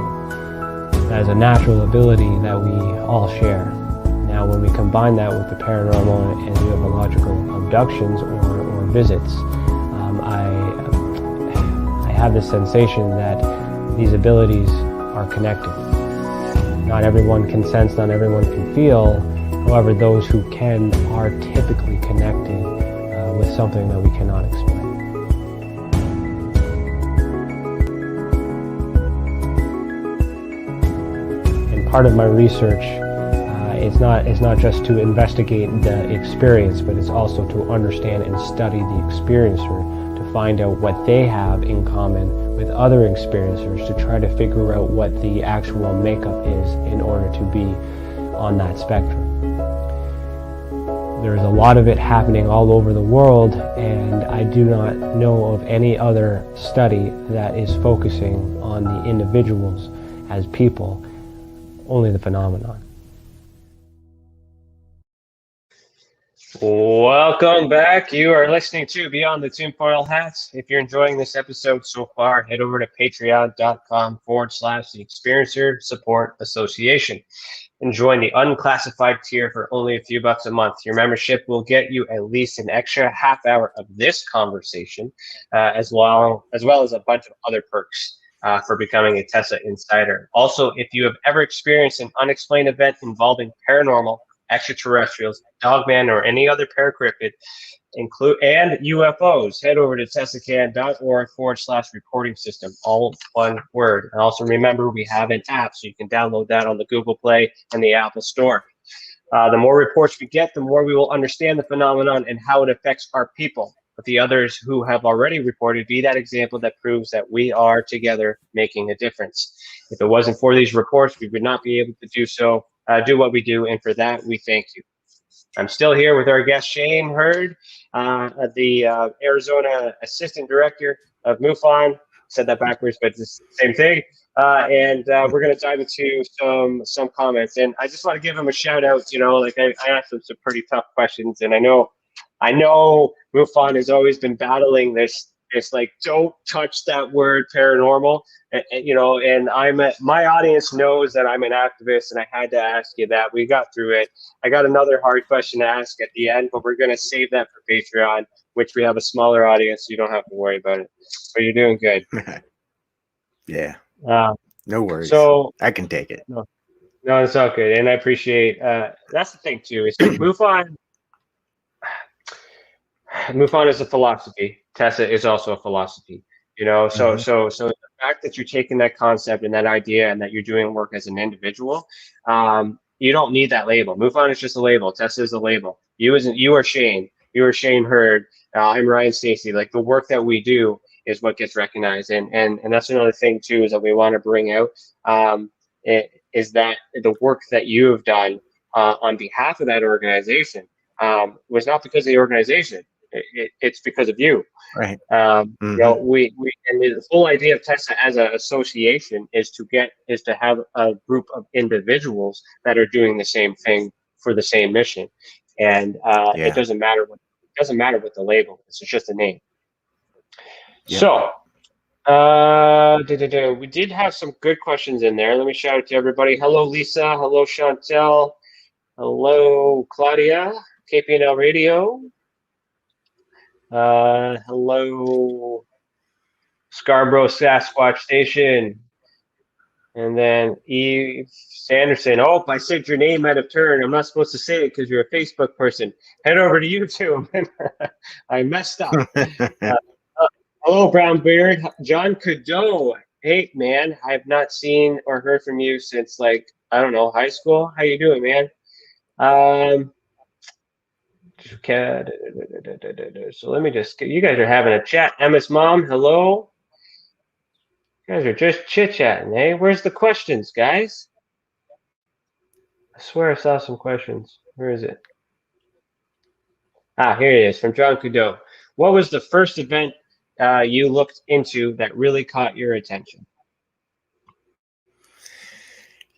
That is a natural ability that we all share. Now, when we combine that with the paranormal and ufological abductions or visits, I have the sensation that these abilities are connected. Not everyone can sense, not everyone can feel. However, those who can are typically connected with something that we cannot explain. And part of my research is not just to investigate the experience, but it's also to understand and study the experiencer, to find out what they have in common with other experiencers, to try to figure out what the actual makeup is in order to be on that spectrum. There's a lot of it happening all over the world, and I do not know of any other study that is focusing on the individuals as people, only the phenomenon. Welcome back. You are listening to Beyond the Tinfoil Hats. If you're enjoying this episode so far, head over to patreon.com/the Experiencer Support Association and join the unclassified tier for only a few bucks a month. Your membership will get you at least an extra half hour of this conversation, as well as a bunch of other perks for becoming a Tessa Insider. Also, if you have ever experienced an unexplained event involving paranormal, extraterrestrials, dogman, or any other paracryptid, and UFOs, head over to tessacan.org/reporting system, all one word. And also remember, we have an app, so you can download that on the Google Play and the Apple Store. The more reports we get, the more we will understand the phenomenon and how it affects our people. But the others who have already reported be that example that proves that we are together making a difference. If it wasn't for these reports, we would not be able to do what we do, and for that, we thank you. I'm still here with our guest, Shane Hurd, the Arizona Assistant Director of MUFON. Said that backwards, but it's the same thing. And we're going to dive into some comments. And I just want to give him a shout out. I asked him some pretty tough questions, and I know MUFON has always been battling this like, don't touch that word paranormal. And my audience knows that I'm an activist, and I had to ask you that. We got through it. I got another hard question to ask at the end, but we're going to save that for Patreon, which we have a smaller audience, so you don't have to worry about it. But you're doing good. Yeah. No worries. So I can take it. No, it's all good, and I appreciate. That's the thing too. Is MUFON is a philosophy. Tessa is also a philosophy. So the fact that you're taking that concept and that idea and that you're doing work as an individual, you don't need that label. MUFON is just a label. Tessa is a label. You are Shane. You are Shane Hurd. I'm Ryan Stacy. Like, the work that we do is what gets recognized, and that's another thing too, is that we want to bring out is that the work that you have done on behalf of that organization was not because of the organization. It's because of you. Right. We and the whole idea of Tessa as an association is to have a group of individuals that are doing the same thing for the same mission, and it doesn't matter what the label is. It's just a name. Yeah. So we did have some good questions in there. Let me shout out to everybody. Hello, Lisa. Hello, Chantel. Hello, Claudia. KPNL Radio. Hello, Scarborough Sasquatch Station. And then Eve Sanderson. Oh, I said your name out of turn. I'm not supposed to say it because you're a Facebook person. Head over to YouTube. I messed up. Hello, Brown Beard. John Cadeau. Hey, man, I have not seen or heard from you since, high school. How you doing, man? So let me you guys are having a chat. Emma's mom, hello. You guys are just chit-chatting, eh? Where's the questions, guys? I swear I saw some questions. Where is it? Here it is, from John Cadeau. What was the first event you looked into that really caught your attention?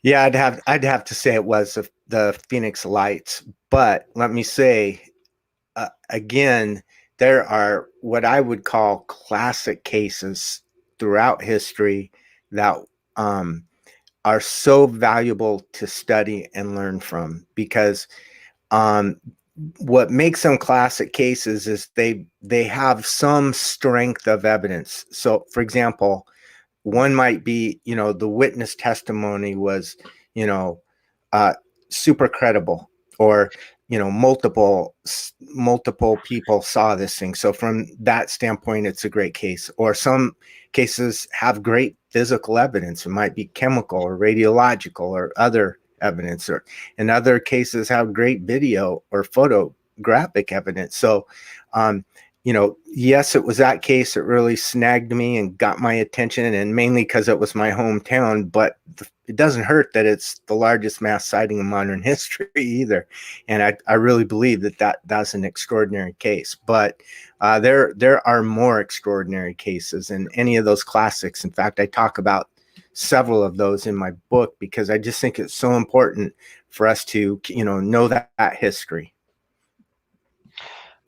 Yeah, I'd have to say it was the Phoenix Lights. But let me say, again, there are what I would call classic cases throughout history that are so valuable to study and learn from, because what makes them classic cases is they have some strength of evidence. So, for example, one might be, the witness testimony was, super credible, or, multiple people saw this thing. So from that standpoint, it's a great case. Or some cases have great physical evidence. It might be chemical or radiological or other evidence, or in other cases have great video or photographic evidence. So, yes, it was that case that really snagged me and got my attention, and mainly because it was my hometown, but it doesn't hurt that it's the largest mass sighting in modern history either. And I really believe that's an extraordinary case, but there are more extraordinary cases in any of those classics. In fact, I talk about several of those in my book, because I just think it's so important for us to, know that history.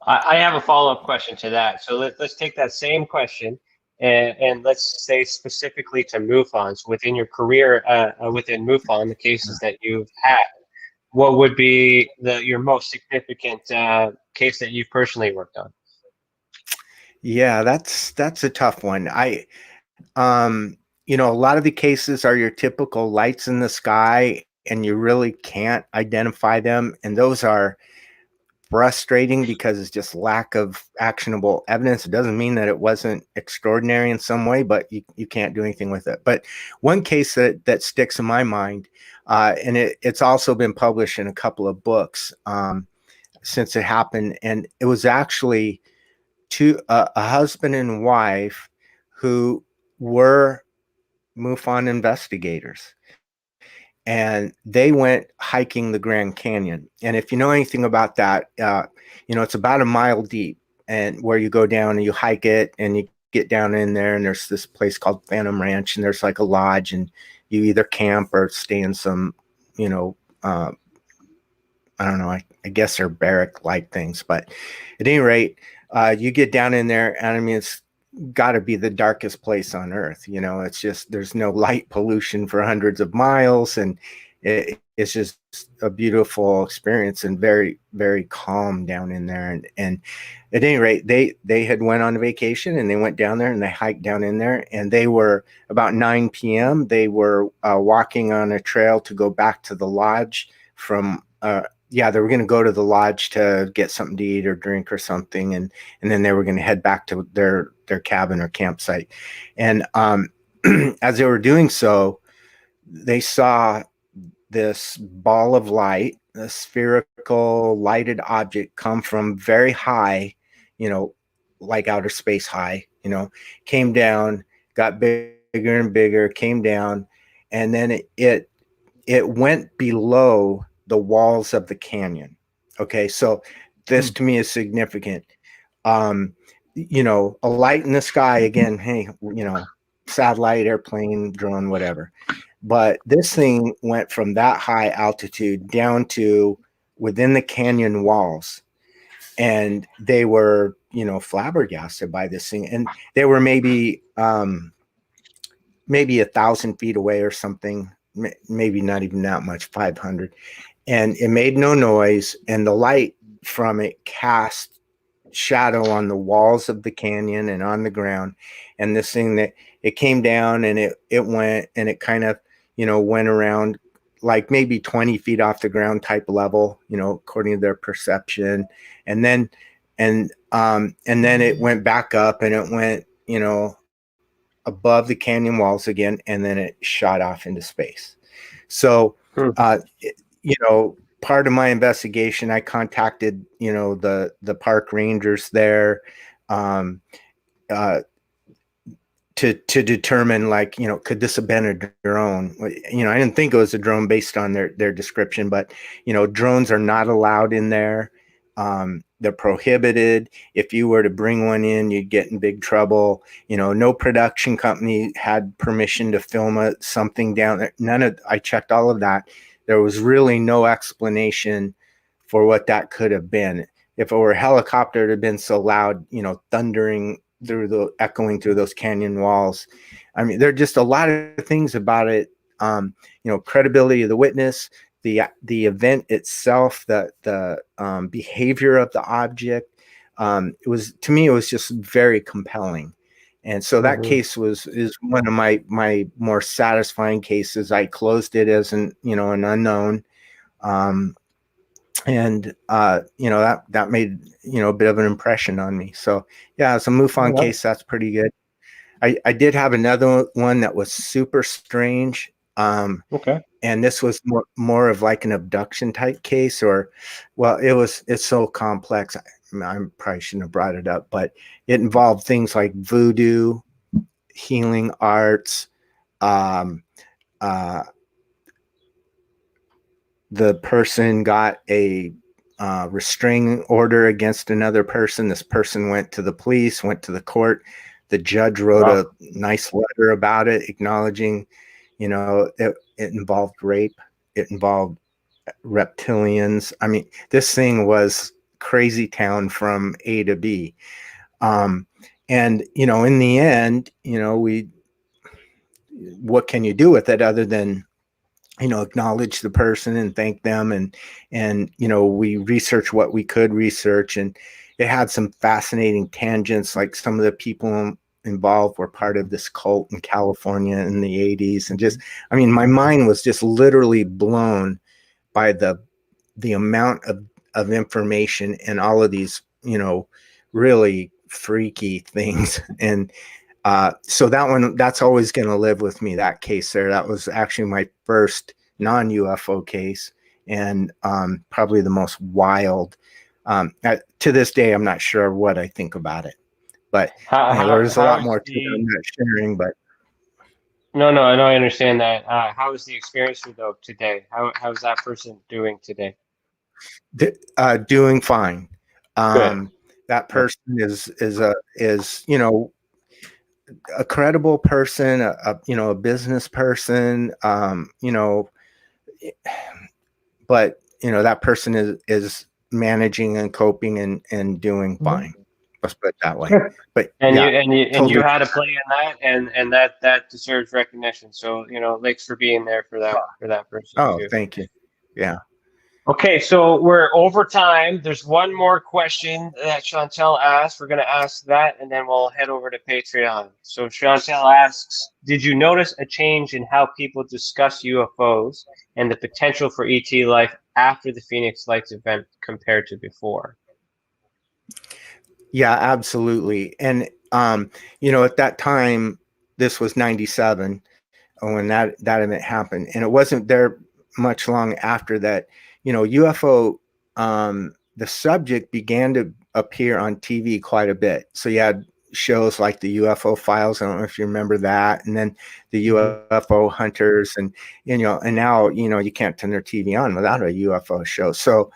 I have a follow-up question to that. So let's take that same question and let's say specifically to MUFONs within your career within MUFON, the cases that you've had. What would be your most significant case that you've personally worked on? Yeah, that's a tough one. A lot of the cases are your typical lights in the sky, and you really can't identify them, and those are frustrating because it's just lack of actionable evidence. It doesn't mean that it wasn't extraordinary in some way, but you can't do anything with it. But one case that sticks in my mind, and it's also been published in a couple of books since it happened, and it was actually a husband and wife who were MUFON investigators, and they went hiking the Grand Canyon. And if you know anything about that, it's about a mile deep, and where you go down and you hike it, and you get down in there, and there's this place called Phantom Ranch, and there's like a lodge, and you either camp or stay in some, I don't know, I guess they're barrack-like things. But at any rate, you get down in there, and I mean, it's got to be the darkest place on earth. It's just, there's no light pollution for hundreds of miles, and it's just a beautiful experience, and very, very calm down in there. And at any rate, they had went on a vacation, and they went down there, and they hiked down in there, and they were about 9 p.m. They were walking on a trail to go back to the lodge from they were going to go to the lodge to get something to eat or drink or something, and then they were going to head back to their cabin or campsite. And as they were doing so, they saw this ball of light, a spherical lighted object, come from very high, like outer space high, came down, got bigger and bigger, came down, and then it went below the walls of the canyon. Okay, so this to me is significant. A light in the sky, again, hey, satellite, airplane, drone, whatever. But this thing went from that high altitude down to within the canyon walls. And they were, flabbergasted by this thing. And they were maybe 1,000 feet away or something, maybe not even that much, 500. And it made no noise, and the light from it cast shadow on the walls of the canyon and on the ground. And this thing, that it came down, and it went, and it kind of, went around like maybe 20 feet off the ground type level, according to their perception. And then it went back up, and it went, above the canyon walls again, and then it shot off into space. So, part of my investigation, I contacted, the park rangers there, to determine, like, could this have been a drone? I didn't think it was a drone based on their description, but, drones are not allowed in there. They're prohibited. If you were to bring one in, you'd get in big trouble. No production company had permission to film something down there. I checked all of that. There was really no explanation for what that could have been. If it were a helicopter, it would have been so loud, thundering echoing through those canyon walls. I mean, there are just a lot of things about it. Credibility of the witness, the event itself, the behavior of the object. It was just very compelling. And so that case is one of my more satisfying cases. I closed it as an unknown. That made, a bit of an impression on me. So yeah, it's a MUFON case. That's pretty good. I did have another one that was super strange. Okay. And this was more of like an abduction type case, it's so complex. I probably shouldn't have brought it up, but it involved things like voodoo, healing arts, the person got a restraining order against another person. This person went to the police, went to the court. The judge wrote a nice letter about it, acknowledging, it involved rape. It involved reptilians. I mean, this thing was crazy town from A to B. And, you know, in the end, you know, what can you do with it other than, you know, acknowledge the person and thank them. And, you know, we researched what we could research, and it had some fascinating tangents. Like some of the people involved were part of this cult in California in the 80s. And just, I mean, my mind was just literally blown by the amount of information and all of these, you know, really freaky things. And so that's always going to live with me, that case there. That was actually my first non-UFO case, and probably the most wild. To this day, I'm not sure what I think about it, but you know, there's a lot more to it I'm not sharing. But No, I know, I understand that. How is the experience though today? How's that person doing today? Doing fine. Good. That person is you know, a credible person, you know, a business person, you know, but you know, that person is managing and coping and doing fine. Let's put it that way. But And yeah, you had a play in that, and that deserves recognition. So, you know, thanks for being there for that person oh, too. thank you. Yeah. Okay, so we're over time. There's one more question that Chantel asked. We're going to ask that, and then we'll head over to Patreon. So Chantel asks, did you notice a change in how people discuss UFOs and the potential for ET life after the Phoenix Lights event compared to before? Yeah, absolutely. And you know, at that time, this was 97 when that event happened, and it wasn't there much long after that. You know, UFO, the subject began to appear on TV quite a bit. So you had shows like the UFO Files. I don't know if you remember that, and then the UFO Hunters, and you know, and now, you know, you can't turn their TV on without a UFO show. So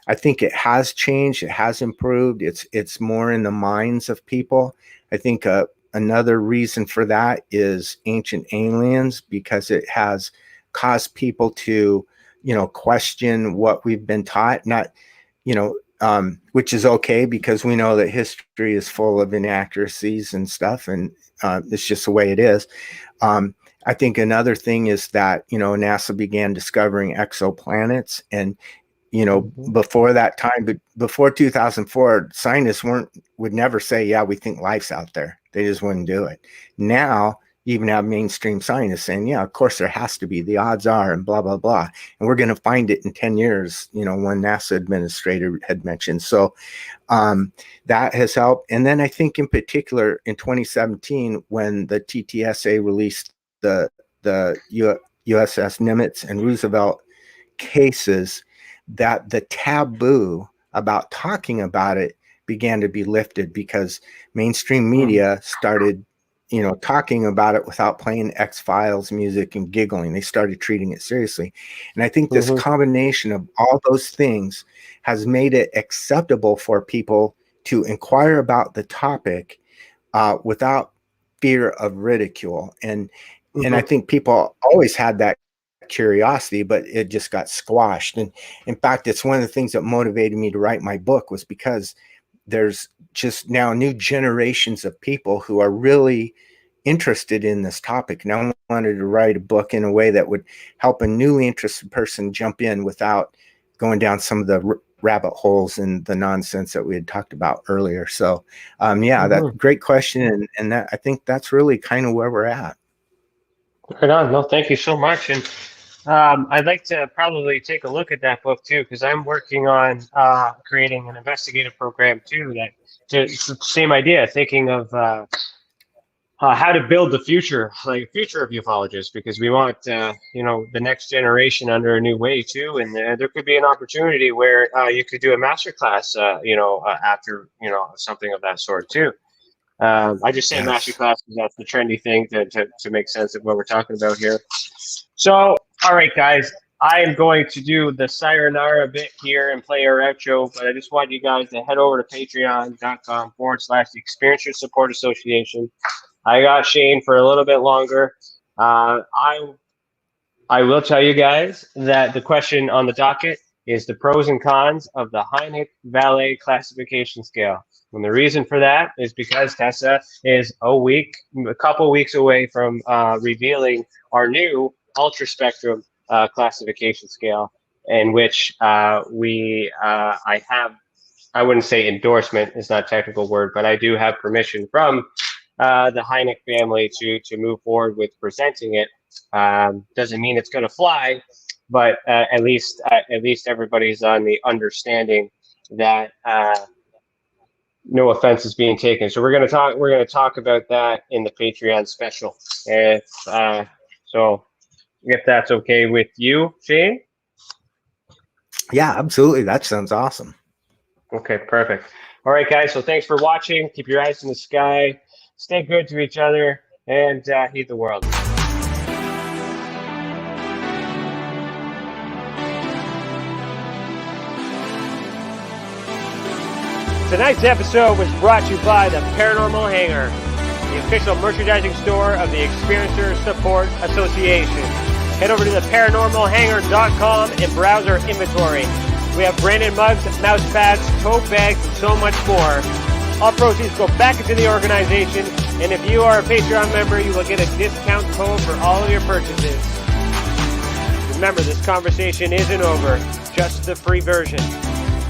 I think it has changed. It has improved. It's more in the minds of people. I think another reason for that is Ancient Aliens, because it has caused people to, you know, question what we've been taught. Not, you know, which is okay, because we know that history is full of inaccuracies and stuff, and it's just the way it is. I think another thing is that, you know, NASA began discovering exoplanets, and you know, before that time, but before 2004, scientists would never say, yeah, we think life's out there. They just wouldn't do it. Now you even have mainstream scientists saying, yeah, of course there has to be, the odds are, and blah, blah, blah. And we're going to find it in 10 years, you know, one NASA administrator had mentioned. So that has helped. And then I think in particular in 2017, when the TTSA released the USS Nimitz and Roosevelt cases, that the taboo about talking about it began to be lifted, because mainstream media started, you know, talking about it without playing X-Files music and giggling. They started treating it seriously. And I think this combination of all those things has made it acceptable for people to inquire about the topic without fear of ridicule. And I think people always had that curiosity, but it just got squashed. And in fact, it's one of the things that motivated me to write my book, was because there's just now new generations of people who are really interested in this topic. And I wanted to write a book in a way that would help a newly interested person jump in without going down some of the rabbit holes and the nonsense that we had talked about earlier. So yeah, that's a great question. And that, I think that's really kind of where we're at. Right on. No, thank you so much. And I'd like to probably take a look at that book too, because I'm working on creating an investigative program too. It's the same idea, thinking of how to build the future, like future of ufologists, because we want you know, the next generation under a new way too. And there could be an opportunity where you could do a masterclass, you know, after, you know, something of that sort too. I just say masterclass because that's the trendy thing to make sense of what we're talking about here. So, all right, guys, I am going to do the sayonara bit here and play our outro, but I just want you guys to head over to patreon.com/the Experience Your Support Association. I got Shane for a little bit longer. I will tell you guys that the question on the docket is the pros and cons of the Hynek-Vallée classification scale. And the reason for that is because Tessa is a couple weeks away from revealing our new ultra spectrum classification scale, in which I wouldn't say endorsement, is not a technical word, but I do have permission from the Hynek family to move forward with presenting it. Doesn't mean it's going to fly, but at least everybody's on the understanding that no offense is being taken. So we're going to talk about that in the Patreon special. So if that's okay with you, Shane. Yeah, absolutely. That sounds awesome. Okay, perfect. All right, guys. So thanks for watching. Keep your eyes in the sky. Stay good to each other, and heed the world. Tonight's episode was brought to you by the Paranormal Hangar, the official merchandising store of the Experiencer Support Association. Head over to theparanormalhangar.com and browse our inventory. We have branded mugs, mouse pads, tote bags, and so much more. All proceeds go back into the organization, and if you are a Patreon member, you will get a discount code for all of your purchases. Remember, this conversation isn't over, just the free version.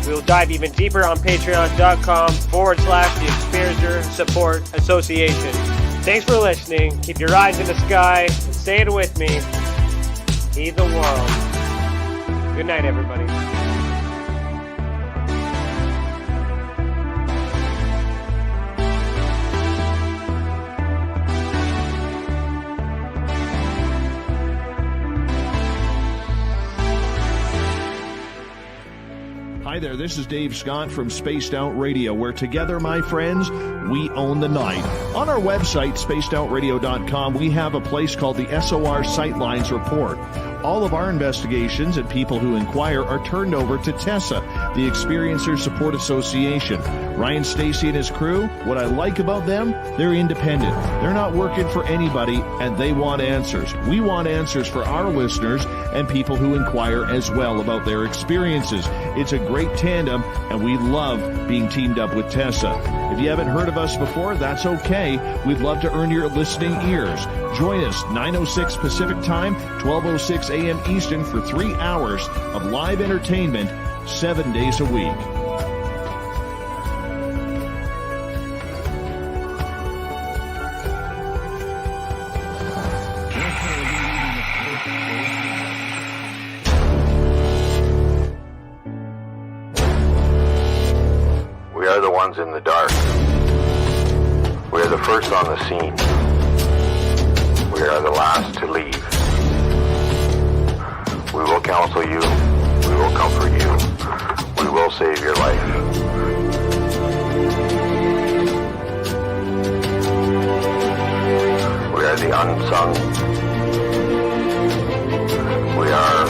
We'll dive even deeper on patreon.com/the Experiencer Support Association. Thanks for listening. Keep your eyes in the sky. Say it with me. Heed the world. Good night, everybody. Hi there, this is Dave Scott from Spaced Out Radio, where together, my friends, we own the night. On our website, spacedoutradio.com, we have a place called the SOR Sightlines Report. All of our investigations and people who inquire are turned over to TESSA, the Experiencer Support Association. Ryan Stacy and his crew, what I like about them, they're independent. They're not working for anybody, and they want answers. We want answers for our listeners and people who inquire as well about their experiences. It's a great tandem, and we love being teamed up with TESSA. If you haven't heard of us before, that's okay. We'd love to earn your listening ears. Join us 9:06 Pacific Time, 12:06 a.m. Eastern for 3 hours of live entertainment 7 days a week. We are the ones in the dark. We are the first on the scene. We are the last to leave. We will counsel you. We will comfort you. We will save your life. We are the unsung. We are